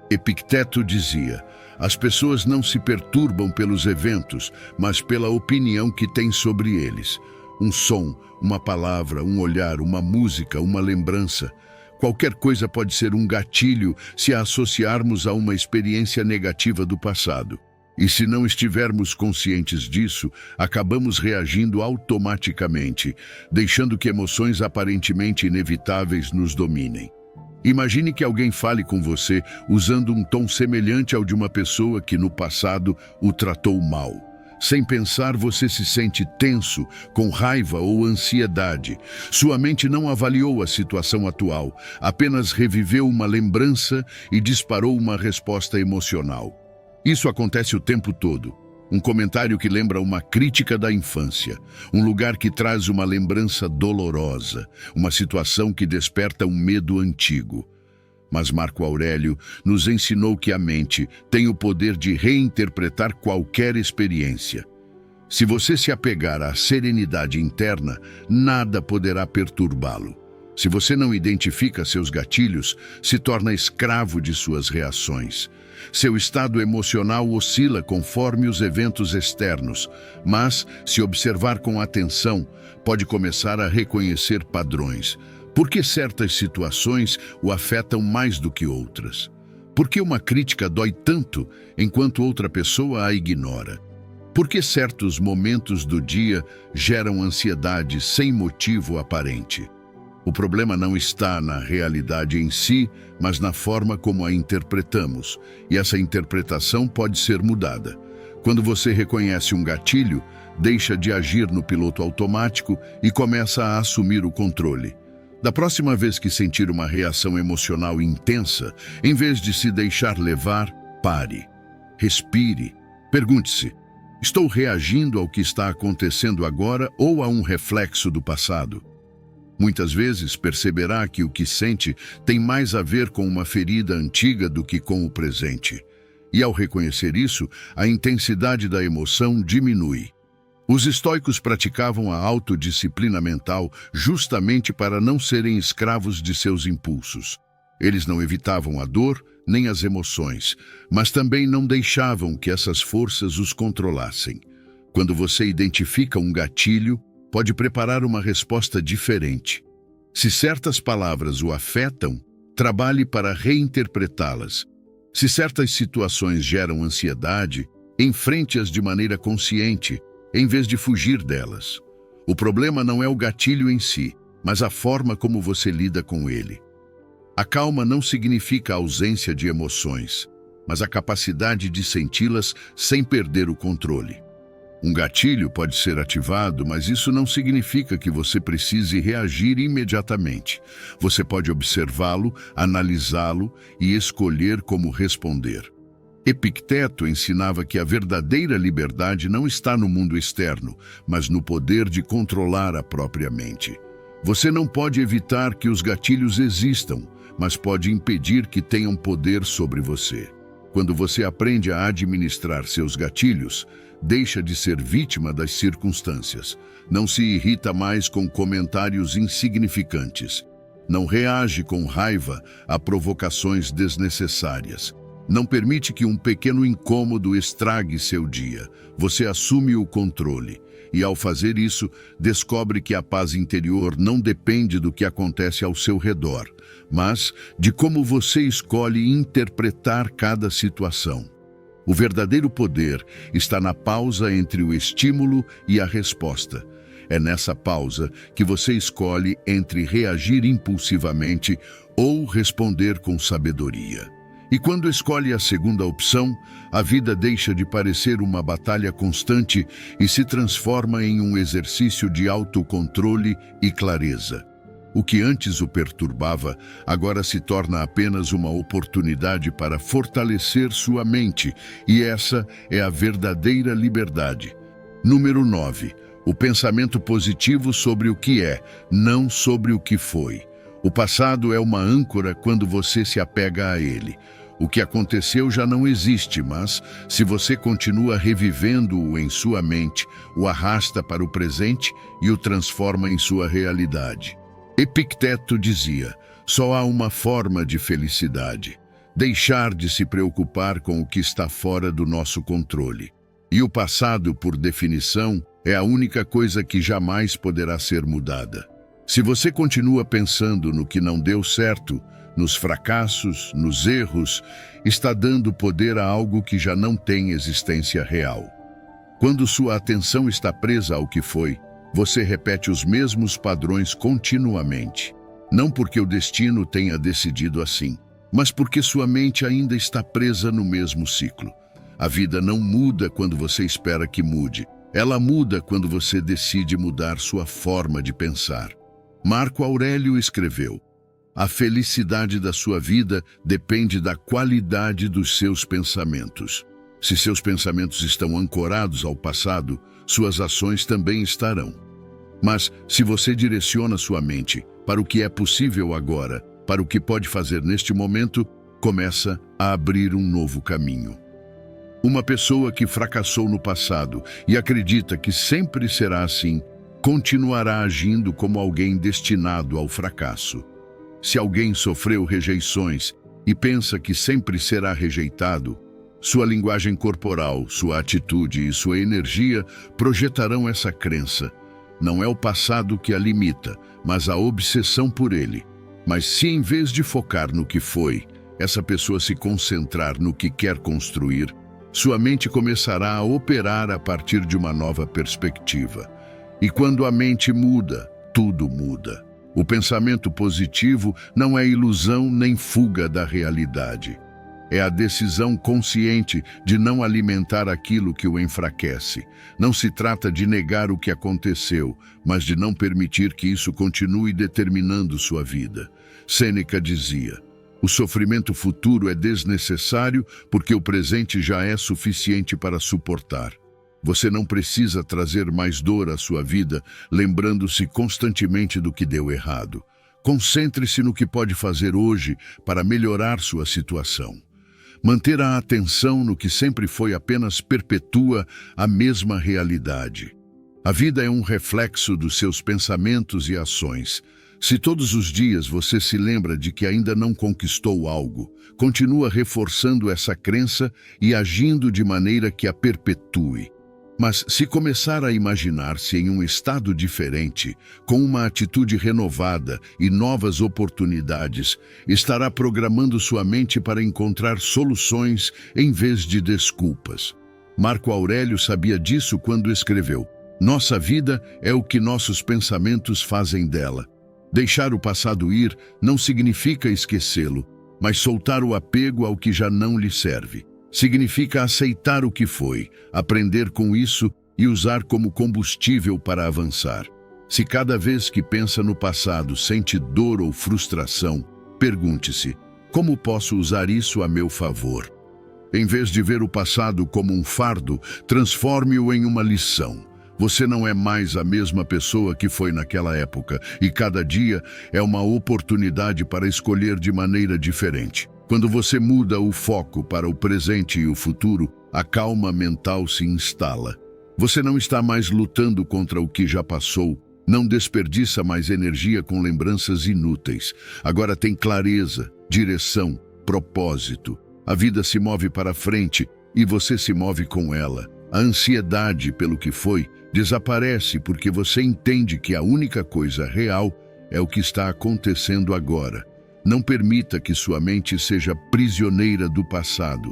[SPEAKER 1] Epicteto dizia: as pessoas não se perturbam pelos eventos, mas pela opinião que têm sobre eles. Um som, uma palavra, um olhar, uma música, uma lembrança. Qualquer coisa pode ser um gatilho se a associarmos a uma experiência negativa do passado. E se não estivermos conscientes disso, acabamos reagindo automaticamente, deixando que emoções aparentemente inevitáveis nos dominem. Imagine que alguém fale com você usando um tom semelhante ao de uma pessoa que no passado o tratou mal. Sem pensar, você se sente tenso, com raiva ou ansiedade. Sua mente não avaliou a situação atual, apenas reviveu uma lembrança e disparou uma resposta emocional. Isso acontece o tempo todo. Um comentário que lembra uma crítica da infância, um lugar que traz uma lembrança dolorosa, uma situação que desperta um medo antigo. Mas Marco Aurélio nos ensinou que a mente tem o poder de reinterpretar qualquer experiência. Se você se apegar à serenidade interna, nada poderá perturbá-lo. Se você não identifica seus gatilhos, se torna escravo de suas reações. Seu estado emocional oscila conforme os eventos externos, mas, se observar com atenção, pode começar a reconhecer padrões. Por que certas situações o afetam mais do que outras? Por que uma crítica dói tanto enquanto outra pessoa a ignora? Por que certos momentos do dia geram ansiedade sem motivo aparente? O problema não está na realidade em si, mas na forma como a interpretamos, e essa interpretação pode ser mudada. Quando você reconhece um gatilho, deixa de agir no piloto automático e começa a assumir o controle. Da próxima vez que sentir uma reação emocional intensa, em vez de se deixar levar, pare. Respire. Pergunte-se: estou reagindo ao que está acontecendo agora ou a um reflexo do passado? Muitas vezes perceberá que o que sente tem mais a ver com uma ferida antiga do que com o presente. E ao reconhecer isso, a intensidade da emoção diminui. Os estoicos praticavam a autodisciplina mental justamente para não serem escravos de seus impulsos. Eles não evitavam a dor nem as emoções, mas também não deixavam que essas forças os controlassem. Quando você identifica um gatilho, pode preparar uma resposta diferente. Se certas palavras o afetam, trabalhe para reinterpretá-las. Se certas situações geram ansiedade, enfrente-as de maneira consciente, em vez de fugir delas. O problema não é o gatilho em si, mas a forma como você lida com ele. A calma não significa a ausência de emoções, mas a capacidade de senti-las sem perder o controle. Um gatilho pode ser ativado, mas isso não significa que você precise reagir imediatamente. Você pode observá-lo, analisá-lo e escolher como responder. Epicteto ensinava que a verdadeira liberdade não está no mundo externo, mas no poder de controlar a própria mente. Você não pode evitar que os gatilhos existam, mas pode impedir que tenham poder sobre você. Quando você aprende a administrar seus gatilhos, deixa de ser vítima das circunstâncias. Não se irrita mais com comentários insignificantes. Não reage com raiva a provocações desnecessárias. Não permite que um pequeno incômodo estrague seu dia. Você assume o controle. E ao fazer isso, descobre que a paz interior não depende do que acontece ao seu redor, mas de como você escolhe interpretar cada situação. O verdadeiro poder está na pausa entre o estímulo e a resposta. É nessa pausa que você escolhe entre reagir impulsivamente ou responder com sabedoria. E quando escolhe a segunda opção, a vida deixa de parecer uma batalha constante e se transforma em um exercício de autocontrole e clareza. O que antes o perturbava, agora se torna apenas uma oportunidade para fortalecer sua mente, e essa é a verdadeira liberdade. Número 9. O pensamento positivo sobre o que é, não sobre o que foi. O passado é uma âncora quando você se apega a ele. O que aconteceu já não existe, mas, se você continua revivendo-o em sua mente, o arrasta para o presente e o transforma em sua realidade. Epicteto dizia: só há uma forma de felicidade: deixar de se preocupar com o que está fora do nosso controle. E o passado, por definição, é a única coisa que jamais poderá ser mudada. Se você continua pensando no que não deu certo, nos fracassos, nos erros, está dando poder a algo que já não tem existência real. Quando sua atenção está presa ao que foi, você repete os mesmos padrões continuamente. Não porque o destino tenha decidido assim, mas porque sua mente ainda está presa no mesmo ciclo. A vida não muda quando você espera que mude. Ela muda quando você decide mudar sua forma de pensar. Marco Aurélio escreveu: a felicidade da sua vida depende da qualidade dos seus pensamentos. Se seus pensamentos estão ancorados ao passado, suas ações também estarão. Mas, se você direciona sua mente para o que é possível agora, para o que pode fazer neste momento, começa a abrir um novo caminho. Uma pessoa que fracassou no passado e acredita que sempre será assim, continuará agindo como alguém destinado ao fracasso. Se alguém sofreu rejeições e pensa que sempre será rejeitado, sua linguagem corporal, sua atitude e sua energia projetarão essa crença. Não é o passado que a limita, mas a obsessão por ele. Mas se em vez de focar no que foi, essa pessoa se concentrar no que quer construir, sua mente começará a operar a partir de uma nova perspectiva. E quando a mente muda, tudo muda. O pensamento positivo não é ilusão nem fuga da realidade. É a decisão consciente de não alimentar aquilo que o enfraquece. Não se trata de negar o que aconteceu, mas de não permitir que isso continue determinando sua vida. Sêneca dizia: o sofrimento futuro é desnecessário porque o presente já é suficiente para suportar. Você não precisa trazer mais dor à sua vida, lembrando-se constantemente do que deu errado. Concentre-se no que pode fazer hoje para melhorar sua situação. Manter a atenção no que sempre foi apenas perpetua a mesma realidade. A vida é um reflexo dos seus pensamentos e ações. Se todos os dias você se lembra de que ainda não conquistou algo, continua reforçando essa crença e agindo de maneira que a perpetue. Mas se começar a imaginar-se em um estado diferente, com uma atitude renovada e novas oportunidades, estará programando sua mente para encontrar soluções em vez de desculpas. Marco Aurélio sabia disso quando escreveu: nossa vida é o que nossos pensamentos fazem dela. Deixar o passado ir não significa esquecê-lo, mas soltar o apego ao que já não lhe serve. Significa aceitar o que foi, aprender com isso e usar como combustível para avançar. Se cada vez que pensa no passado sente dor ou frustração, pergunte-se: como posso usar isso a meu favor? Em vez de ver o passado como um fardo, transforme-o em uma lição. Você não é mais a mesma pessoa que foi naquela época, e cada dia é uma oportunidade para escolher de maneira diferente. Quando você muda o foco para o presente e o futuro, a calma mental se instala. Você não está mais lutando contra o que já passou, não desperdiça mais energia com lembranças inúteis. Agora tem clareza, direção, propósito. A vida se move para frente e você se move com ela. A ansiedade pelo que foi desaparece porque você entende que a única coisa real é o que está acontecendo agora. Não permita que sua mente seja prisioneira do passado.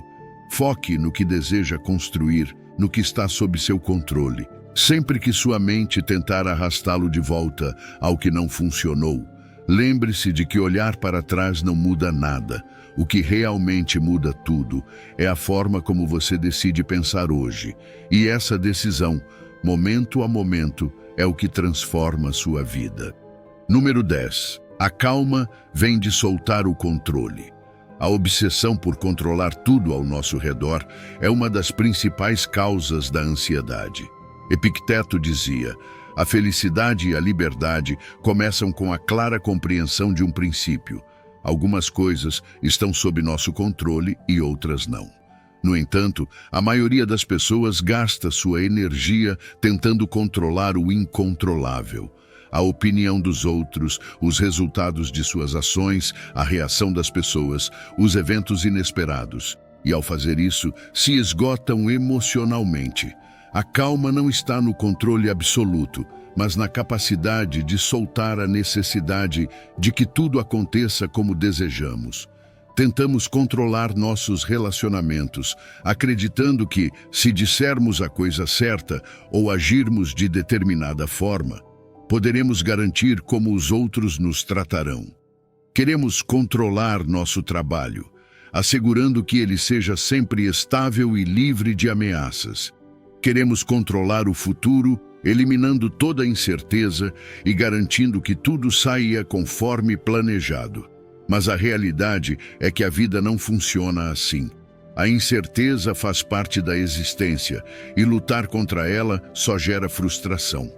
[SPEAKER 1] Foque no que deseja construir, no que está sob seu controle. Sempre que sua mente tentar arrastá-lo de volta ao que não funcionou, lembre-se de que olhar para trás não muda nada. O que realmente muda tudo é a forma como você decide pensar hoje. E essa decisão, momento a momento, é o que transforma sua vida. Número 10. A calma vem de soltar o controle. A obsessão por controlar tudo ao nosso redor é uma das principais causas da ansiedade. Epicteto dizia: a felicidade e a liberdade começam com a clara compreensão de um princípio. Algumas coisas estão sob nosso controle e outras não. No entanto, a maioria das pessoas gasta sua energia tentando controlar o incontrolável. A opinião dos outros, os resultados de suas ações, a reação das pessoas, os eventos inesperados. E ao fazer isso, se esgotam emocionalmente. A calma não está no controle absoluto, mas na capacidade de soltar a necessidade de que tudo aconteça como desejamos. Tentamos controlar nossos relacionamentos, acreditando que, se dissermos a coisa certa ou agirmos de determinada forma, poderemos garantir como os outros nos tratarão. Queremos controlar nosso trabalho, assegurando que ele seja sempre estável e livre de ameaças. Queremos controlar o futuro, eliminando toda incerteza e garantindo que tudo saia conforme planejado. Mas a realidade é que a vida não funciona assim. A incerteza faz parte da existência e lutar contra ela só gera frustração.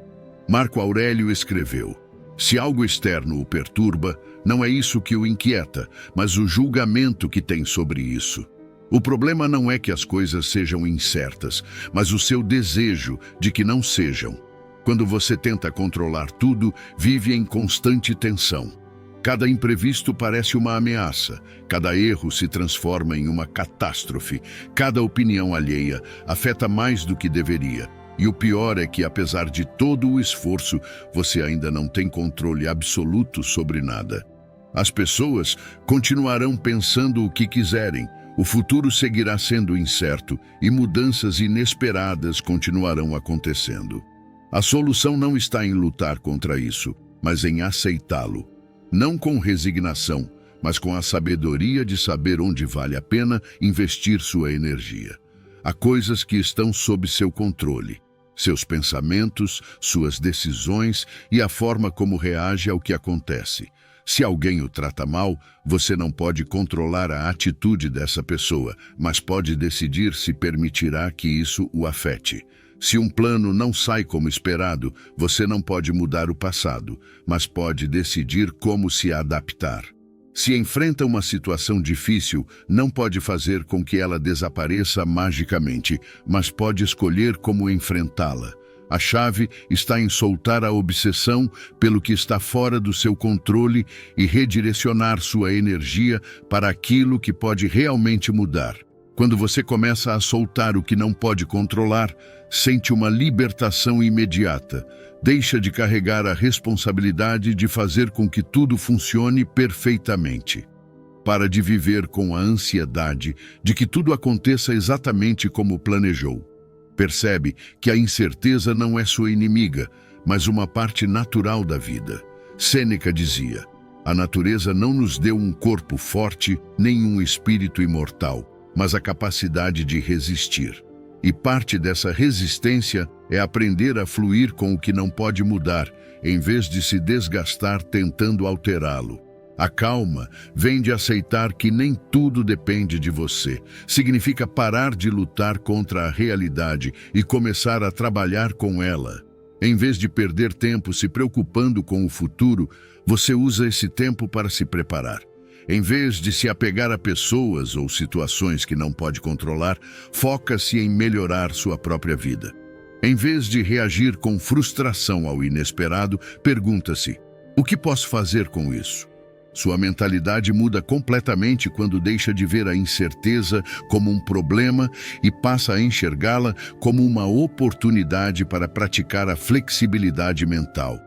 [SPEAKER 1] Marco Aurélio escreveu: se algo externo o perturba, não é isso que o inquieta, mas o julgamento que tem sobre isso. O problema não é que as coisas sejam incertas, mas o seu desejo de que não sejam. Quando você tenta controlar tudo, vive em constante tensão. Cada imprevisto parece uma ameaça, cada erro se transforma em uma catástrofe, cada opinião alheia afeta mais do que deveria. E o pior é que, apesar de todo o esforço, você ainda não tem controle absoluto sobre nada. As pessoas continuarão pensando o que quiserem, o futuro seguirá sendo incerto e mudanças inesperadas continuarão acontecendo. A solução não está em lutar contra isso, mas em aceitá-lo. Não com resignação, mas com a sabedoria de saber onde vale a pena investir sua energia. Há coisas que estão sob seu controle. Seus pensamentos, suas decisões e a forma como reage ao que acontece. Se alguém o trata mal, você não pode controlar a atitude dessa pessoa, mas pode decidir se permitirá que isso o afete. Se um plano não sai como esperado, você não pode mudar o passado, mas pode decidir como se adaptar. Se enfrenta uma situação difícil, não pode fazer com que ela desapareça magicamente, mas pode escolher como enfrentá-la. A chave está em soltar a obsessão pelo que está fora do seu controle e redirecionar sua energia para aquilo que pode realmente mudar. Quando você começa a soltar o que não pode controlar, sente uma libertação imediata. Deixa de carregar a responsabilidade de fazer com que tudo funcione perfeitamente. Para de viver com a ansiedade de que tudo aconteça exatamente como planejou. Percebe que a incerteza não é sua inimiga, mas uma parte natural da vida. Sêneca dizia: a natureza não nos deu um corpo forte, nem um espírito imortal, mas a capacidade de resistir. E parte dessa resistência é aprender a fluir com o que não pode mudar, em vez de se desgastar tentando alterá-lo. A calma vem de aceitar que nem tudo depende de você. Significa parar de lutar contra a realidade e começar a trabalhar com ela. Em vez de perder tempo se preocupando com o futuro, você usa esse tempo para se preparar. Em vez de se apegar a pessoas ou situações que não pode controlar, foca-se em melhorar sua própria vida. Em vez de reagir com frustração ao inesperado, pergunta-se: o que posso fazer com isso? Sua mentalidade muda completamente quando deixa de ver a incerteza como um problema e passa a enxergá-la como uma oportunidade para praticar a flexibilidade mental.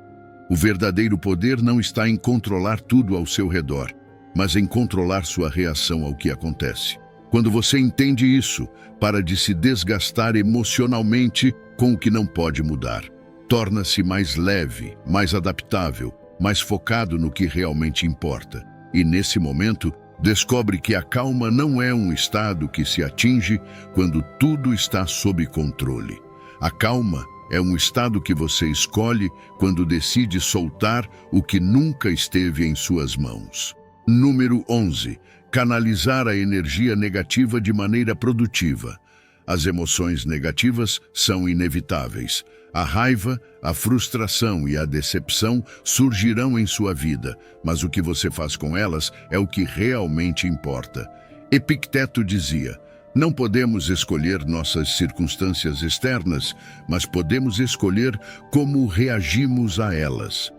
[SPEAKER 1] O verdadeiro poder não está em controlar tudo ao seu redor, mas em controlar sua reação ao que acontece. Quando você entende isso, para de se desgastar emocionalmente com o que não pode mudar. Torna-se mais leve, mais adaptável, mais focado no que realmente importa. E nesse momento, descobre que a calma não é um estado que se atinge quando tudo está sob controle. A calma é um estado que você escolhe quando decide soltar o que nunca esteve em suas mãos. Número 11. Canalizar a energia negativa de maneira produtiva. As emoções negativas são inevitáveis. A raiva, a frustração e a decepção surgirão em sua vida, mas o que você faz com elas é o que realmente importa. Epicteto dizia: não podemos escolher nossas circunstâncias externas, mas podemos escolher como reagimos a elas.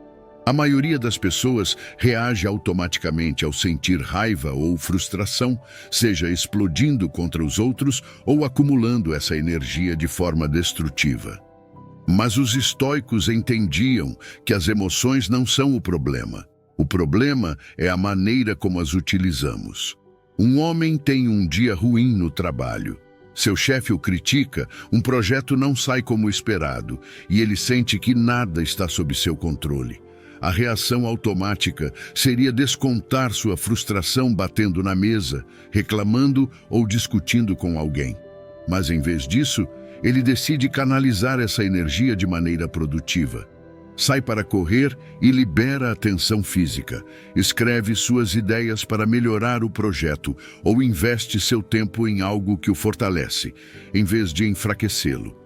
[SPEAKER 1] A maioria das pessoas reage automaticamente ao sentir raiva ou frustração, seja explodindo contra os outros ou acumulando essa energia de forma destrutiva. Mas os estoicos entendiam que as emoções não são o problema. O problema é a maneira como as utilizamos. Um homem tem um dia ruim no trabalho. Seu chefe o critica, um projeto não sai como esperado e ele sente que nada está sob seu controle. A reação automática seria descontar sua frustração batendo na mesa, reclamando ou discutindo com alguém. Mas em vez disso, ele decide canalizar essa energia de maneira produtiva. Sai para correr e libera a tensão física. Escreve suas ideias para melhorar o projeto ou investe seu tempo em algo que o fortalece, em vez de enfraquecê-lo.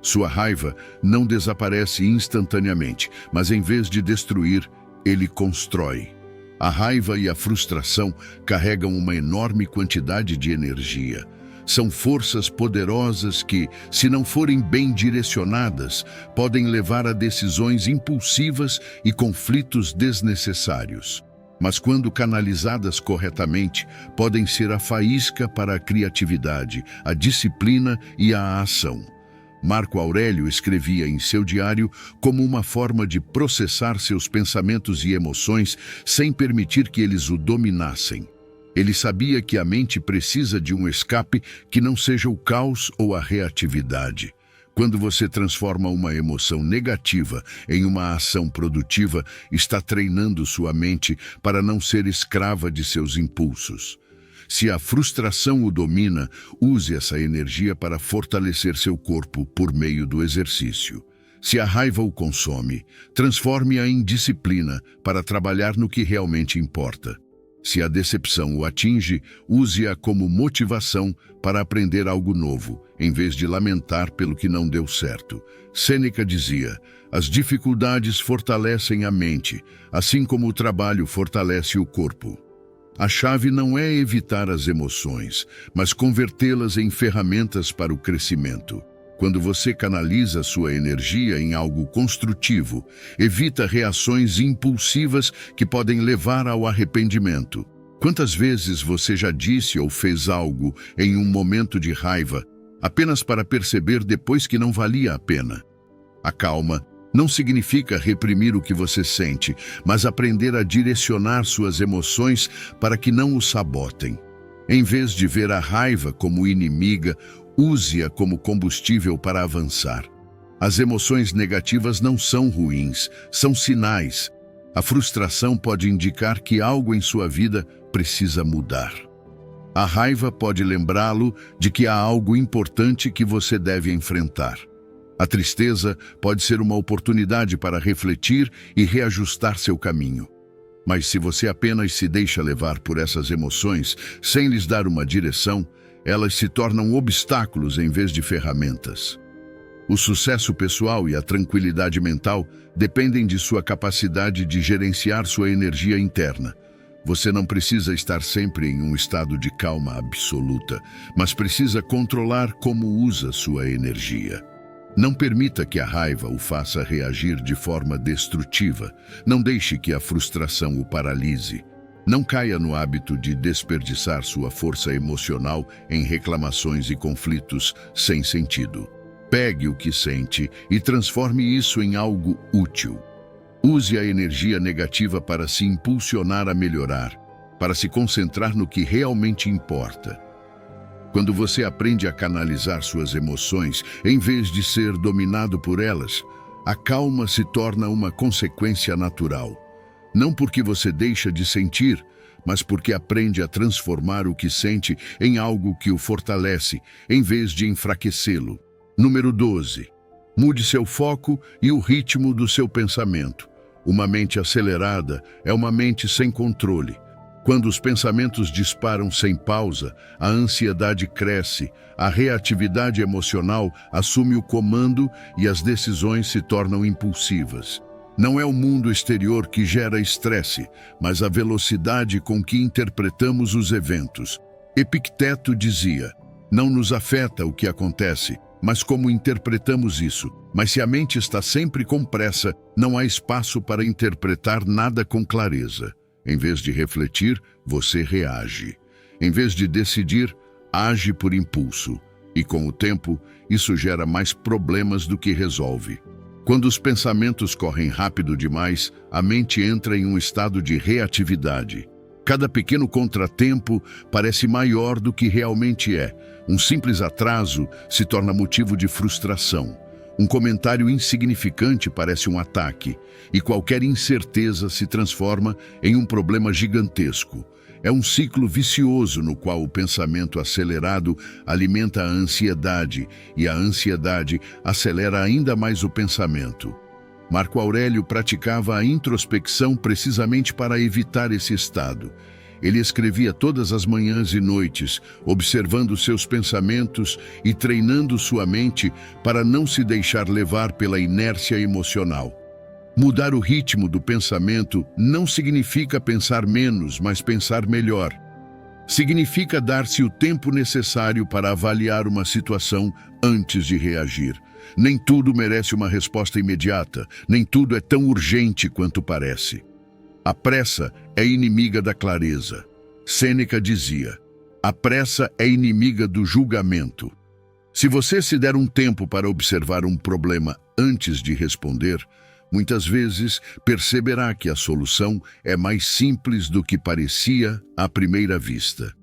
[SPEAKER 1] Sua raiva não desaparece instantaneamente, mas em vez de destruir, ele constrói. A raiva e a frustração carregam uma enorme quantidade de energia. São forças poderosas que, se não forem bem direcionadas, podem levar a decisões impulsivas e conflitos desnecessários. Mas quando canalizadas corretamente, podem ser a faísca para a criatividade, a disciplina e a ação. Marco Aurélio escrevia em seu diário como uma forma de processar seus pensamentos e emoções sem permitir que eles o dominassem. Ele sabia que a mente precisa de um escape que não seja o caos ou a reatividade. Quando você transforma uma emoção negativa em uma ação produtiva, está treinando sua mente para não ser escrava de seus impulsos. Se a frustração o domina, use essa energia para fortalecer seu corpo por meio do exercício. Se a raiva o consome, transforme-a em disciplina para trabalhar no que realmente importa. Se a decepção o atinge, use-a como motivação para aprender algo novo, em vez de lamentar pelo que não deu certo. Sêneca dizia: as dificuldades fortalecem a mente, assim como o trabalho fortalece o corpo. A chave não é evitar as emoções, mas convertê-las em ferramentas para o crescimento. Quando você canaliza sua energia em algo construtivo, evita reações impulsivas que podem levar ao arrependimento. Quantas vezes você já disse ou fez algo em um momento de raiva, apenas para perceber depois que não valia a pena? A calma não significa reprimir o que você sente, mas aprender a direcionar suas emoções para que não o sabotem. Em vez de ver a raiva como inimiga, use-a como combustível para avançar. As emoções negativas não são ruins, são sinais. A frustração pode indicar que algo em sua vida precisa mudar. A raiva pode lembrá-lo de que há algo importante que você deve enfrentar. A tristeza pode ser uma oportunidade para refletir e reajustar seu caminho. Mas se você apenas se deixa levar por essas emoções, sem lhes dar uma direção, elas se tornam obstáculos em vez de ferramentas. O sucesso pessoal e a tranquilidade mental dependem de sua capacidade de gerenciar sua energia interna. Você não precisa estar sempre em um estado de calma absoluta, mas precisa controlar como usa sua energia. Não permita que a raiva o faça reagir de forma destrutiva. Não deixe que a frustração o paralise. Não caia no hábito de desperdiçar sua força emocional em reclamações e conflitos sem sentido. Pegue o que sente e transforme isso em algo útil. Use a energia negativa para se impulsionar a melhorar, para se concentrar no que realmente importa. Quando você aprende a canalizar suas emoções, em vez de ser dominado por elas, a calma se torna uma consequência natural. Não porque você deixa de sentir, mas porque aprende a transformar o que sente em algo que o fortalece, em vez de enfraquecê-lo. Número 12. Mude seu foco e o ritmo do seu pensamento. Uma mente acelerada é uma mente sem controle. Quando os pensamentos disparam sem pausa, a ansiedade cresce, a reatividade emocional assume o comando e as decisões se tornam impulsivas. Não é o mundo exterior que gera estresse, mas a velocidade com que interpretamos os eventos. Epicteto dizia: não nos afeta o que acontece, mas como interpretamos isso. Mas se a mente está sempre com pressa, não há espaço para interpretar nada com clareza. Em vez de refletir, você reage. Em vez de decidir, age por impulso. E com o tempo, isso gera mais problemas do que resolve. Quando os pensamentos correm rápido demais, a mente entra em um estado de reatividade. Cada pequeno contratempo parece maior do que realmente é. Um simples atraso se torna motivo de frustração. Um comentário insignificante parece um ataque, e qualquer incerteza se transforma em um problema gigantesco. É um ciclo vicioso no qual o pensamento acelerado alimenta a ansiedade, e a ansiedade acelera ainda mais o pensamento. Marco Aurélio praticava a introspecção precisamente para evitar esse estado. Ele escrevia todas as manhãs e noites, observando seus pensamentos e treinando sua mente para não se deixar levar pela inércia emocional. Mudar o ritmo do pensamento não significa pensar menos, mas pensar melhor. Significa dar-se o tempo necessário para avaliar uma situação antes de reagir. Nem tudo merece uma resposta imediata, nem tudo é tão urgente quanto parece. A pressa é inimiga da clareza. Sêneca dizia: a pressa é inimiga do julgamento. Se você se der um tempo para observar um problema antes de responder, muitas vezes perceberá que a solução é mais simples do que parecia à primeira vista.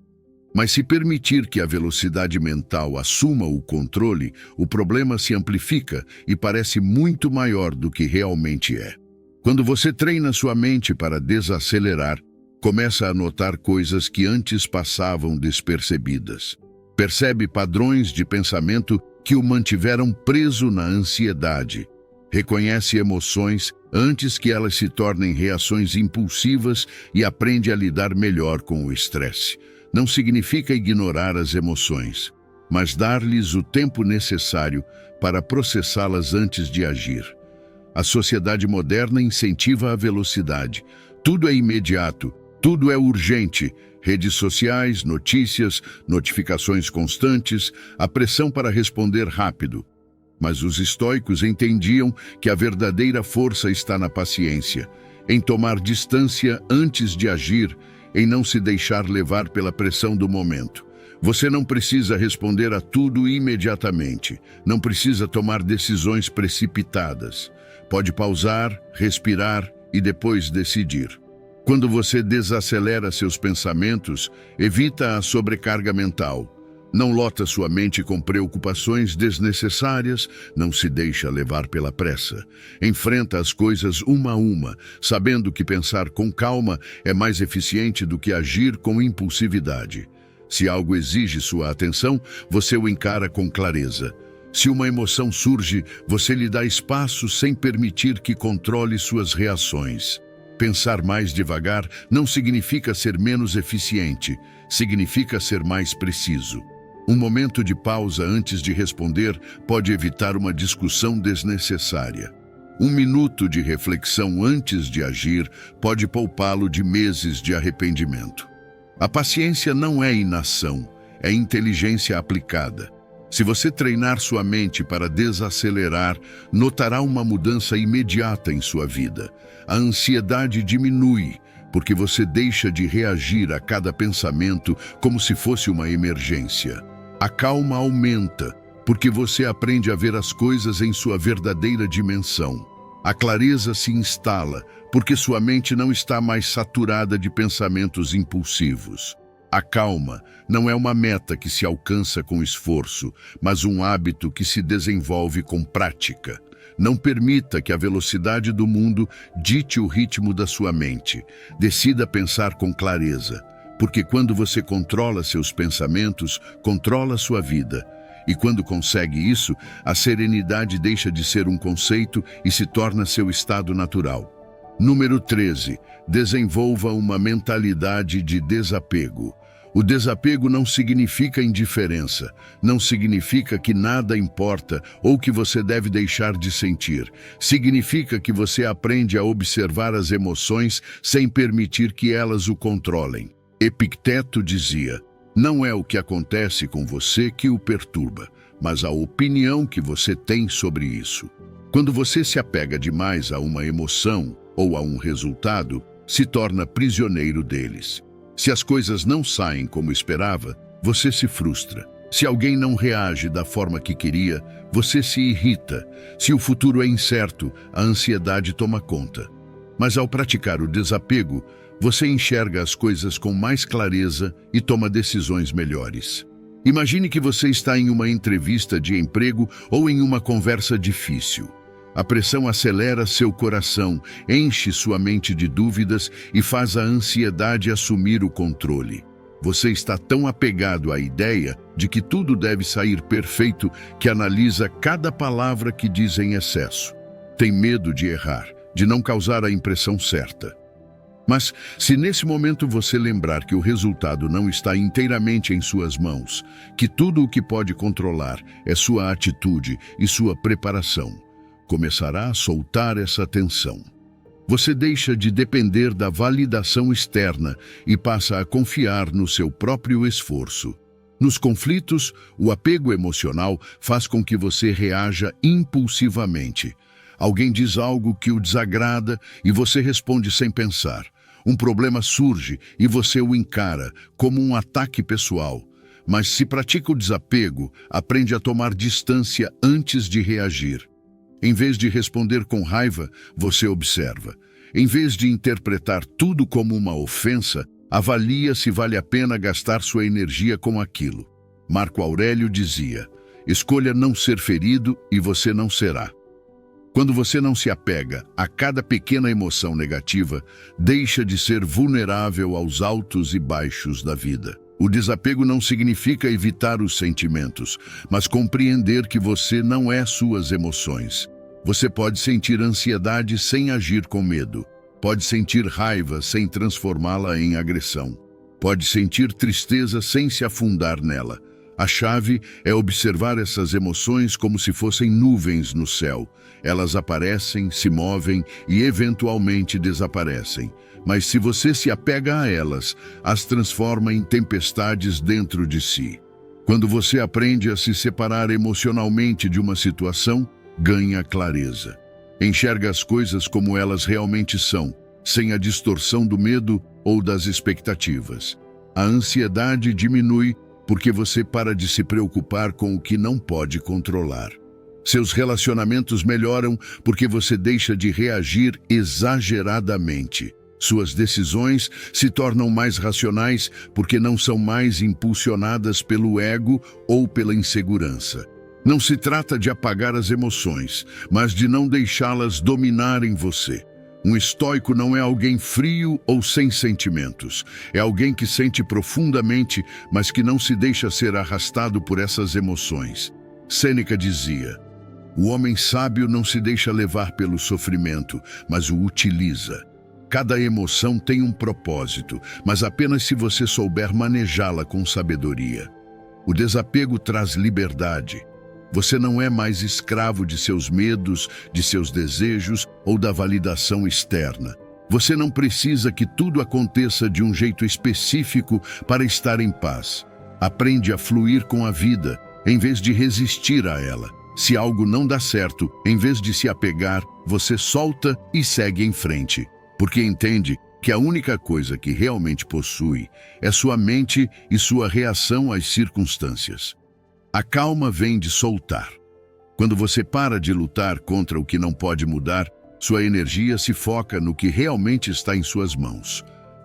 [SPEAKER 1] Mas se permitir que a velocidade mental assuma o controle, o problema se amplifica e parece muito maior do que realmente é. Quando você treina sua mente para desacelerar, começa a notar coisas que antes passavam despercebidas. Percebe padrões de pensamento que o mantiveram preso na ansiedade. Reconhece emoções antes que elas se tornem reações impulsivas e aprende a lidar melhor com o estresse. Não significa ignorar as emoções, mas dar-lhes o tempo necessário para processá-las antes de agir. A sociedade moderna incentiva a velocidade. Tudo é imediato, tudo é urgente. Redes sociais, notícias, notificações constantes, a pressão para responder rápido. Mas os estoicos entendiam que a verdadeira força está na paciência, em tomar distância antes de agir, em não se deixar levar pela pressão do momento. Você não precisa responder a tudo imediatamente, não precisa tomar decisões precipitadas. Pode pausar, respirar e depois decidir. Quando você desacelera seus pensamentos, evita a sobrecarga mental. Não lota sua mente com preocupações desnecessárias, não se deixa levar pela pressa. Enfrenta as coisas uma a uma, sabendo que pensar com calma é mais eficiente do que agir com impulsividade. Se algo exige sua atenção, você o encara com clareza. Se uma emoção surge, você lhe dá espaço sem permitir que controle suas reações. Pensar mais devagar não significa ser menos eficiente, significa ser mais preciso. Um momento de pausa antes de responder pode evitar uma discussão desnecessária. Um minuto de reflexão antes de agir pode poupá-lo de meses de arrependimento. A paciência não é inação, é inteligência aplicada. Se você treinar sua mente para desacelerar, notará uma mudança imediata em sua vida. A ansiedade diminui, porque você deixa de reagir a cada pensamento como se fosse uma emergência. A calma aumenta, porque você aprende a ver as coisas em sua verdadeira dimensão. A clareza se instala, porque sua mente não está mais saturada de pensamentos impulsivos. A calma não é uma meta que se alcança com esforço, mas um hábito que se desenvolve com prática. Não permita que a velocidade do mundo dite o ritmo da sua mente. Decida pensar com clareza, porque quando você controla seus pensamentos, controla sua vida. E quando consegue isso, a serenidade deixa de ser um conceito e se torna seu estado natural. Número 13. Desenvolva uma mentalidade de desapego. O desapego não significa indiferença, não significa que nada importa ou que você deve deixar de sentir. Significa que você aprende a observar as emoções sem permitir que elas o controlem. Epicteto dizia: não é o que acontece com você que o perturba, mas a opinião que você tem sobre isso. Quando você se apega demais a uma emoção ou a um resultado, se torna prisioneiro deles. Se as coisas não saem como esperava, você se frustra. Se alguém não reage da forma que queria, você se irrita. Se o futuro é incerto, a ansiedade toma conta. Mas ao praticar o desapego, você enxerga as coisas com mais clareza e toma decisões melhores. Imagine que você está em uma entrevista de emprego ou em uma conversa difícil. A pressão acelera seu coração, enche sua mente de dúvidas e faz a ansiedade assumir o controle. Você está tão apegado à ideia de que tudo deve sair perfeito que analisa cada palavra que diz em excesso. Tem medo de errar, de não causar a impressão certa. Mas, se nesse momento você lembrar que o resultado não está inteiramente em suas mãos, que tudo o que pode controlar é sua atitude e sua preparação, começará a soltar essa tensão. Você deixa de depender da validação externa e passa a confiar no seu próprio esforço. Nos conflitos, o apego emocional faz com que você reaja impulsivamente. Alguém diz algo que o desagrada e você responde sem pensar. Um problema surge e você o encara como um ataque pessoal. Mas se pratica o desapego, aprende a tomar distância antes de reagir. Em vez de responder com raiva, você observa. Em vez de interpretar tudo como uma ofensa, avalia se vale a pena gastar sua energia com aquilo. Marco Aurélio dizia: escolha não ser ferido e você não será. Quando você não se apega a cada pequena emoção negativa, deixa de ser vulnerável aos altos e baixos da vida. O desapego não significa evitar os sentimentos, mas compreender que você não é suas emoções. Você pode sentir ansiedade sem agir com medo. Pode sentir raiva sem transformá-la em agressão. Pode sentir tristeza sem se afundar nela. A chave é observar essas emoções como se fossem nuvens no céu. Elas aparecem, se movem e eventualmente desaparecem. Mas se você se apega a elas, as transforma em tempestades dentro de si. Quando você aprende a se separar emocionalmente de uma situação, ganha clareza. Enxerga as coisas como elas realmente são, sem a distorção do medo ou das expectativas. A ansiedade diminui porque você para de se preocupar com o que não pode controlar. Seus relacionamentos melhoram porque você deixa de reagir exageradamente. Suas decisões se tornam mais racionais porque não são mais impulsionadas pelo ego ou pela insegurança. Não se trata de apagar as emoções, mas de não deixá-las dominarem você. Um estoico não é alguém frio ou sem sentimentos. É alguém que sente profundamente, mas que não se deixa ser arrastado por essas emoções. Sêneca dizia: o homem sábio não se deixa levar pelo sofrimento, mas o utiliza. Cada emoção tem um propósito, mas apenas se você souber manejá-la com sabedoria. O desapego traz liberdade. Você não é mais escravo de seus medos, de seus desejos ou da validação externa. Você não precisa que tudo aconteça de um jeito específico para estar em paz. Aprende a fluir com a vida, em vez de resistir a ela. Se algo não dá certo, em vez de se apegar, você solta e segue em frente. Porque entende que a única coisa que realmente possui é sua mente e sua reação às circunstâncias. A calma vem de soltar. Quando você para de lutar contra o que não pode mudar, sua energia se foca no que realmente está em suas mãos.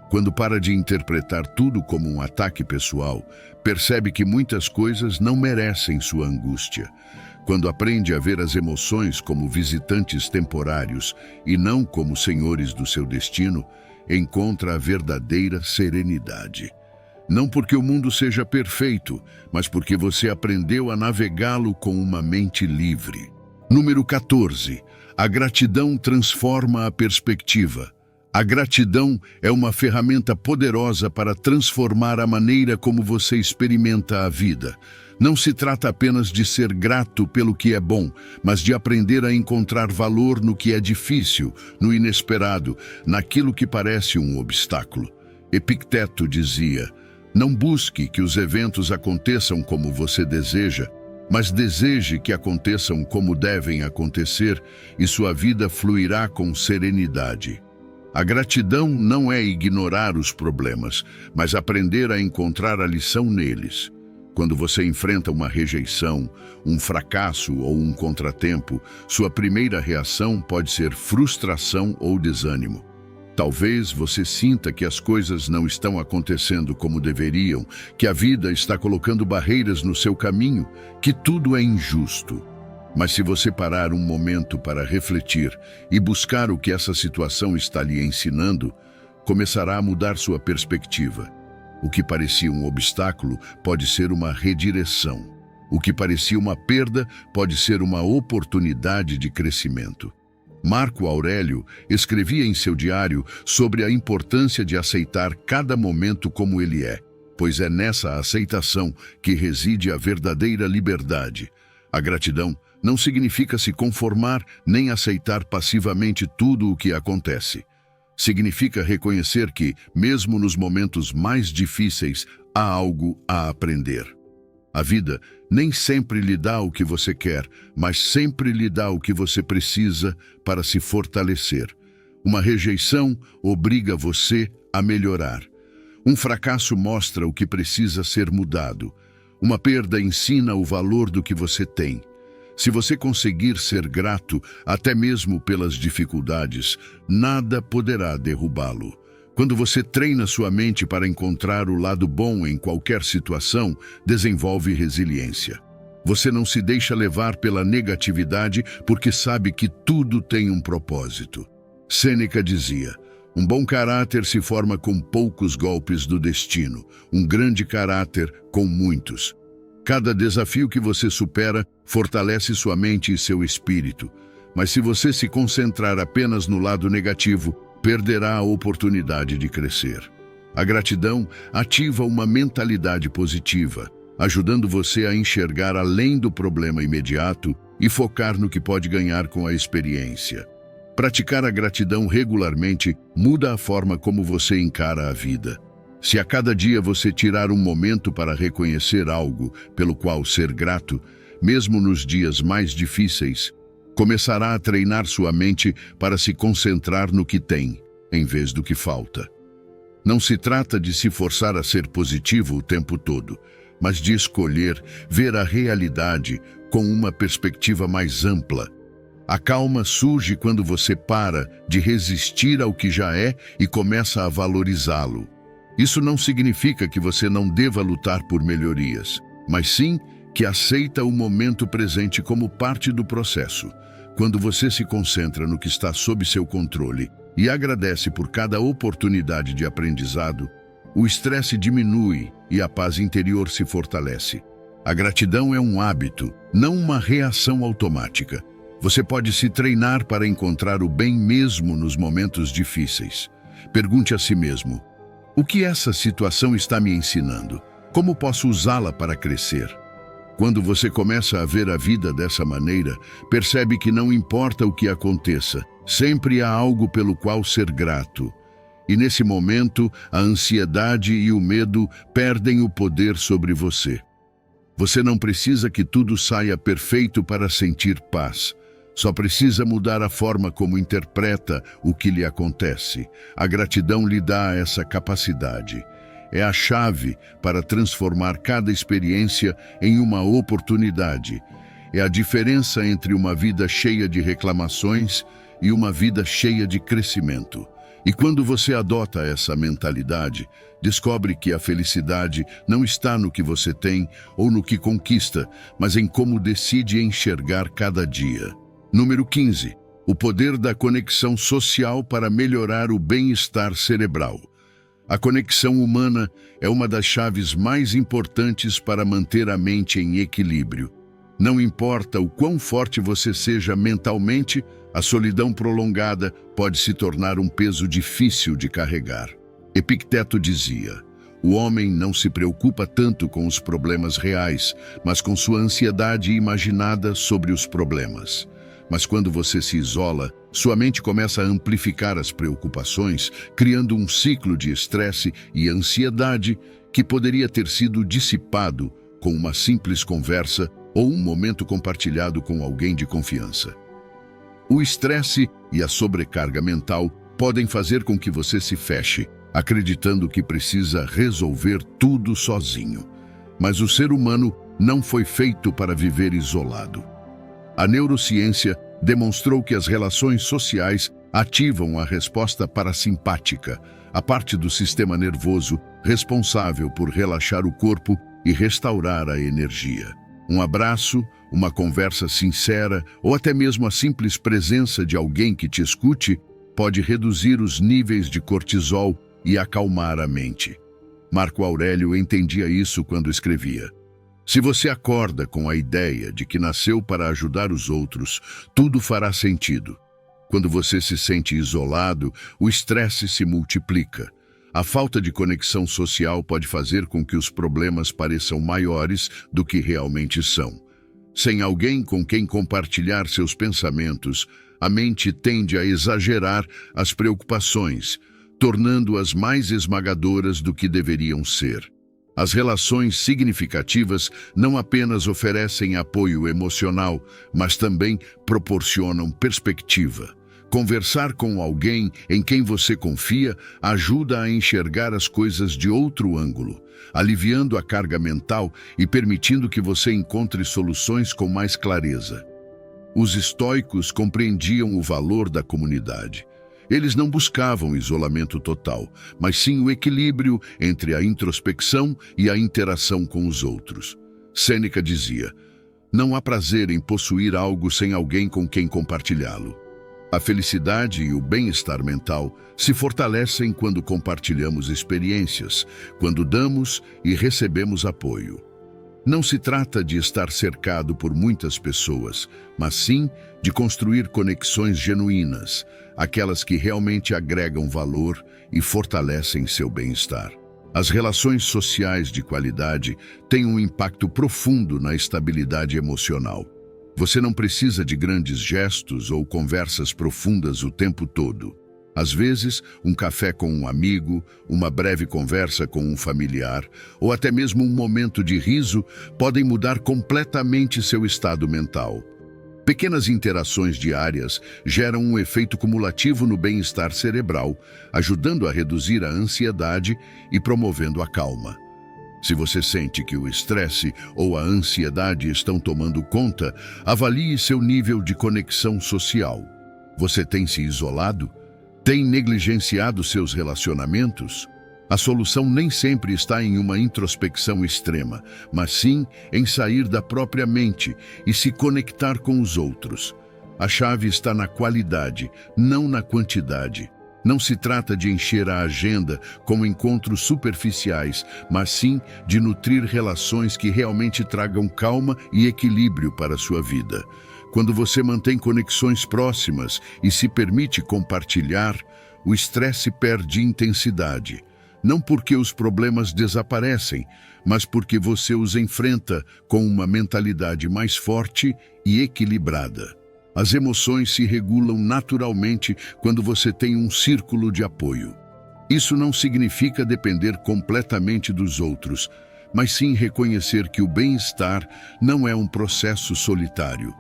[SPEAKER 1] Quando para de interpretar tudo como um ataque pessoal, percebe que muitas coisas não merecem sua angústia. Quando aprende a ver as emoções como visitantes temporários e não como senhores do seu destino, encontra a verdadeira serenidade. Não porque o mundo seja perfeito, mas porque você aprendeu a navegá-lo com uma mente livre. Número 14. A gratidão transforma a perspectiva. A gratidão é uma ferramenta poderosa para transformar a maneira como você experimenta a vida. Não se trata apenas de ser grato pelo que é bom, mas de aprender a encontrar valor no que é difícil, no inesperado, naquilo que parece um obstáculo. Epicteto dizia: não busque que os eventos aconteçam como você deseja, mas deseje que aconteçam como devem acontecer, e sua vida fluirá com serenidade. A gratidão não é ignorar os problemas, mas aprender a encontrar a lição neles. Quando você enfrenta uma rejeição, um fracasso ou um contratempo, sua primeira reação pode ser frustração ou desânimo. Talvez você sinta que as coisas não estão acontecendo como deveriam, que a vida está colocando barreiras no seu caminho, que tudo é injusto. Mas se você parar um momento para refletir e buscar o que essa situação está lhe ensinando, começará a mudar sua perspectiva. O que parecia um obstáculo pode ser uma redireção. O que parecia uma perda pode ser uma oportunidade de crescimento. Marco Aurélio escrevia em seu diário sobre a importância de aceitar cada momento como ele é, pois é nessa aceitação que reside a verdadeira liberdade. A gratidão não significa se conformar nem aceitar passivamente tudo o que acontece. Significa reconhecer que, mesmo nos momentos mais difíceis, há algo a aprender. A vida nem sempre lhe dá o que você quer, mas sempre lhe dá o que você precisa para se fortalecer. Uma rejeição obriga você a melhorar. Um fracasso mostra o que precisa ser mudado. Uma perda ensina o valor do que você tem. Se você conseguir ser grato, até mesmo pelas dificuldades, nada poderá derrubá-lo. Quando você treina sua mente para encontrar o lado bom em qualquer situação, desenvolve resiliência. Você não se deixa levar pela negatividade porque sabe que tudo tem um propósito. Sêneca dizia: um bom caráter se forma com poucos golpes do destino, um grande caráter com muitos. Cada desafio que você supera fortalece sua mente e seu espírito. Mas se você se concentrar apenas no lado negativo, perderá a oportunidade de crescer. A gratidão ativa uma mentalidade positiva, ajudando você a enxergar além do problema imediato e focar no que pode ganhar com a experiência. Praticar a gratidão regularmente muda a forma como você encara a vida. Se a cada dia você tirar um momento para reconhecer algo pelo qual ser grato, mesmo nos dias mais difíceis, começará a treinar sua mente para se concentrar no que tem, em vez do que falta. Não se trata de se forçar a ser positivo o tempo todo, mas de escolher ver a realidade com uma perspectiva mais ampla. A calma surge quando você para de resistir ao que já é e começa a valorizá-lo. Isso não significa que você não deva lutar por melhorias, mas sim que aceita o momento presente como parte do processo. Quando você se concentra no que está sob seu controle e agradece por cada oportunidade de aprendizado, o estresse diminui e a paz interior se fortalece. A gratidão é um hábito, não uma reação automática. Você pode se treinar para encontrar o bem mesmo nos momentos difíceis. Pergunte a si mesmo: o que essa situação está me ensinando? Como posso usá-la para crescer? Quando você começa a ver a vida dessa maneira, percebe que não importa o que aconteça, sempre há algo pelo qual ser grato. E nesse momento, a ansiedade e o medo perdem o poder sobre você. Você não precisa que tudo saia perfeito para sentir paz. Só precisa mudar a forma como interpreta o que lhe acontece. A gratidão lhe dá essa capacidade. É a chave para transformar cada experiência em uma oportunidade. É a diferença entre uma vida cheia de reclamações e uma vida cheia de crescimento. E quando você adota essa mentalidade, descobre que a felicidade não está no que você tem ou no que conquista, mas em como decide enxergar cada dia. Número 15. O poder da conexão social para melhorar o bem-estar cerebral. A conexão humana é uma das chaves mais importantes para manter a mente em equilíbrio. Não importa o quão forte você seja mentalmente, a solidão prolongada pode se tornar um peso difícil de carregar. Epicteto dizia: o homem não se preocupa tanto com os problemas reais, mas com sua ansiedade imaginada sobre os problemas. Mas quando você se isola, sua mente começa a amplificar as preocupações, criando um ciclo de estresse e ansiedade que poderia ter sido dissipado com uma simples conversa ou um momento compartilhado com alguém de confiança. O estresse e a sobrecarga mental podem fazer com que você se feche, acreditando que precisa resolver tudo sozinho. Mas o ser humano não foi feito para viver isolado. A neurociência demonstrou que as relações sociais ativam a resposta parasimpática, a parte do sistema nervoso responsável por relaxar o corpo e restaurar a energia. Um abraço, uma conversa sincera ou até mesmo a simples presença de alguém que te escute pode reduzir os níveis de cortisol e acalmar a mente. Marco Aurélio entendia isso quando escrevia: se você acorda com a ideia de que nasceu para ajudar os outros, tudo fará sentido. Quando você se sente isolado, o estresse se multiplica. A falta de conexão social pode fazer com que os problemas pareçam maiores do que realmente são. Sem alguém com quem compartilhar seus pensamentos, a mente tende a exagerar as preocupações, tornando-as mais esmagadoras do que deveriam ser. As relações significativas não apenas oferecem apoio emocional, mas também proporcionam perspectiva. Conversar com alguém em quem você confia ajuda a enxergar as coisas de outro ângulo, aliviando a carga mental e permitindo que você encontre soluções com mais clareza. Os estoicos compreendiam o valor da comunidade. Eles não buscavam isolamento total, mas sim o equilíbrio entre a introspecção e a interação com os outros. Sêneca dizia: não há prazer em possuir algo sem alguém com quem compartilhá-lo. A felicidade e o bem-estar mental se fortalecem quando compartilhamos experiências, quando damos e recebemos apoio. Não se trata de estar cercado por muitas pessoas, mas sim de construir conexões genuínas, aquelas que realmente agregam valor e fortalecem seu bem-estar. As relações sociais de qualidade têm um impacto profundo na estabilidade emocional. Você não precisa de grandes gestos ou conversas profundas o tempo todo. Às vezes, um café com um amigo, uma breve conversa com um familiar, ou até mesmo um momento de riso podem mudar completamente seu estado mental. Pequenas interações diárias geram um efeito cumulativo no bem-estar cerebral, ajudando a reduzir a ansiedade e promovendo a calma. Se você sente que o estresse ou a ansiedade estão tomando conta, avalie seu nível de conexão social. Você tem se isolado? Tem negligenciado seus relacionamentos? A solução nem sempre está em uma introspecção extrema, mas sim em sair da própria mente e se conectar com os outros. A chave está na qualidade, não na quantidade. Não se trata de encher a agenda com encontros superficiais, mas sim de nutrir relações que realmente tragam calma e equilíbrio para a sua vida. Quando você mantém conexões próximas e se permite compartilhar, o estresse perde intensidade. Não porque os problemas desaparecem, mas porque você os enfrenta com uma mentalidade mais forte e equilibrada. As emoções se regulam naturalmente quando você tem um círculo de apoio. Isso não significa depender completamente dos outros, mas sim reconhecer que o bem-estar não é um processo solitário.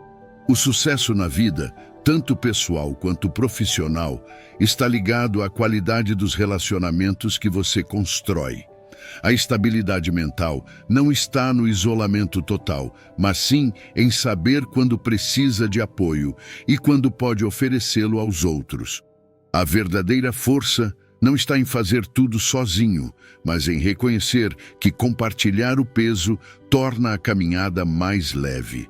[SPEAKER 1] O sucesso na vida, tanto pessoal quanto profissional, está ligado à qualidade dos relacionamentos que você constrói. A estabilidade mental não está no isolamento total, mas sim em saber quando precisa de apoio e quando pode oferecê-lo aos outros. A verdadeira força não está em fazer tudo sozinho, mas em reconhecer que compartilhar o peso torna a caminhada mais leve.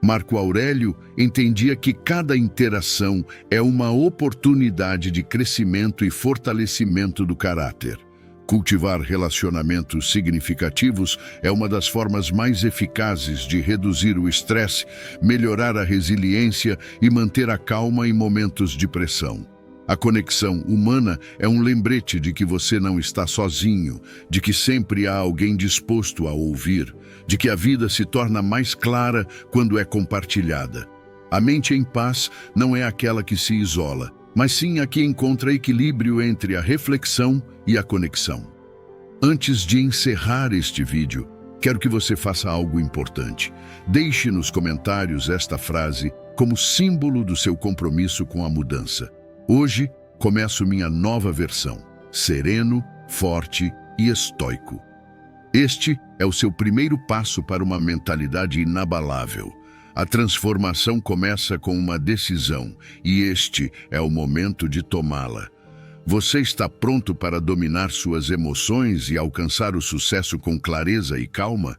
[SPEAKER 1] Marco Aurélio entendia que cada interação é uma oportunidade de crescimento e fortalecimento do caráter. Cultivar relacionamentos significativos é uma das formas mais eficazes de reduzir o estresse, melhorar a resiliência e manter a calma em momentos de pressão. A conexão humana é um lembrete de que você não está sozinho, de que sempre há alguém disposto a ouvir, de que a vida se torna mais clara quando é compartilhada. A mente em paz não é aquela que se isola, mas sim a que encontra equilíbrio entre a reflexão e a conexão. Antes de encerrar este vídeo, quero que você faça algo importante. Deixe nos comentários esta frase como símbolo do seu compromisso com a mudança. Hoje, começo minha nova versão, sereno, forte e estoico. Este é o seu primeiro passo para uma mentalidade inabalável. A transformação começa com uma decisão, e este é o momento de tomá-la. Você está pronto para dominar suas emoções e alcançar o sucesso com clareza e calma?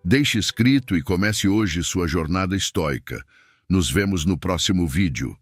[SPEAKER 1] Deixe escrito e comece hoje sua jornada estoica. Nos vemos no próximo vídeo.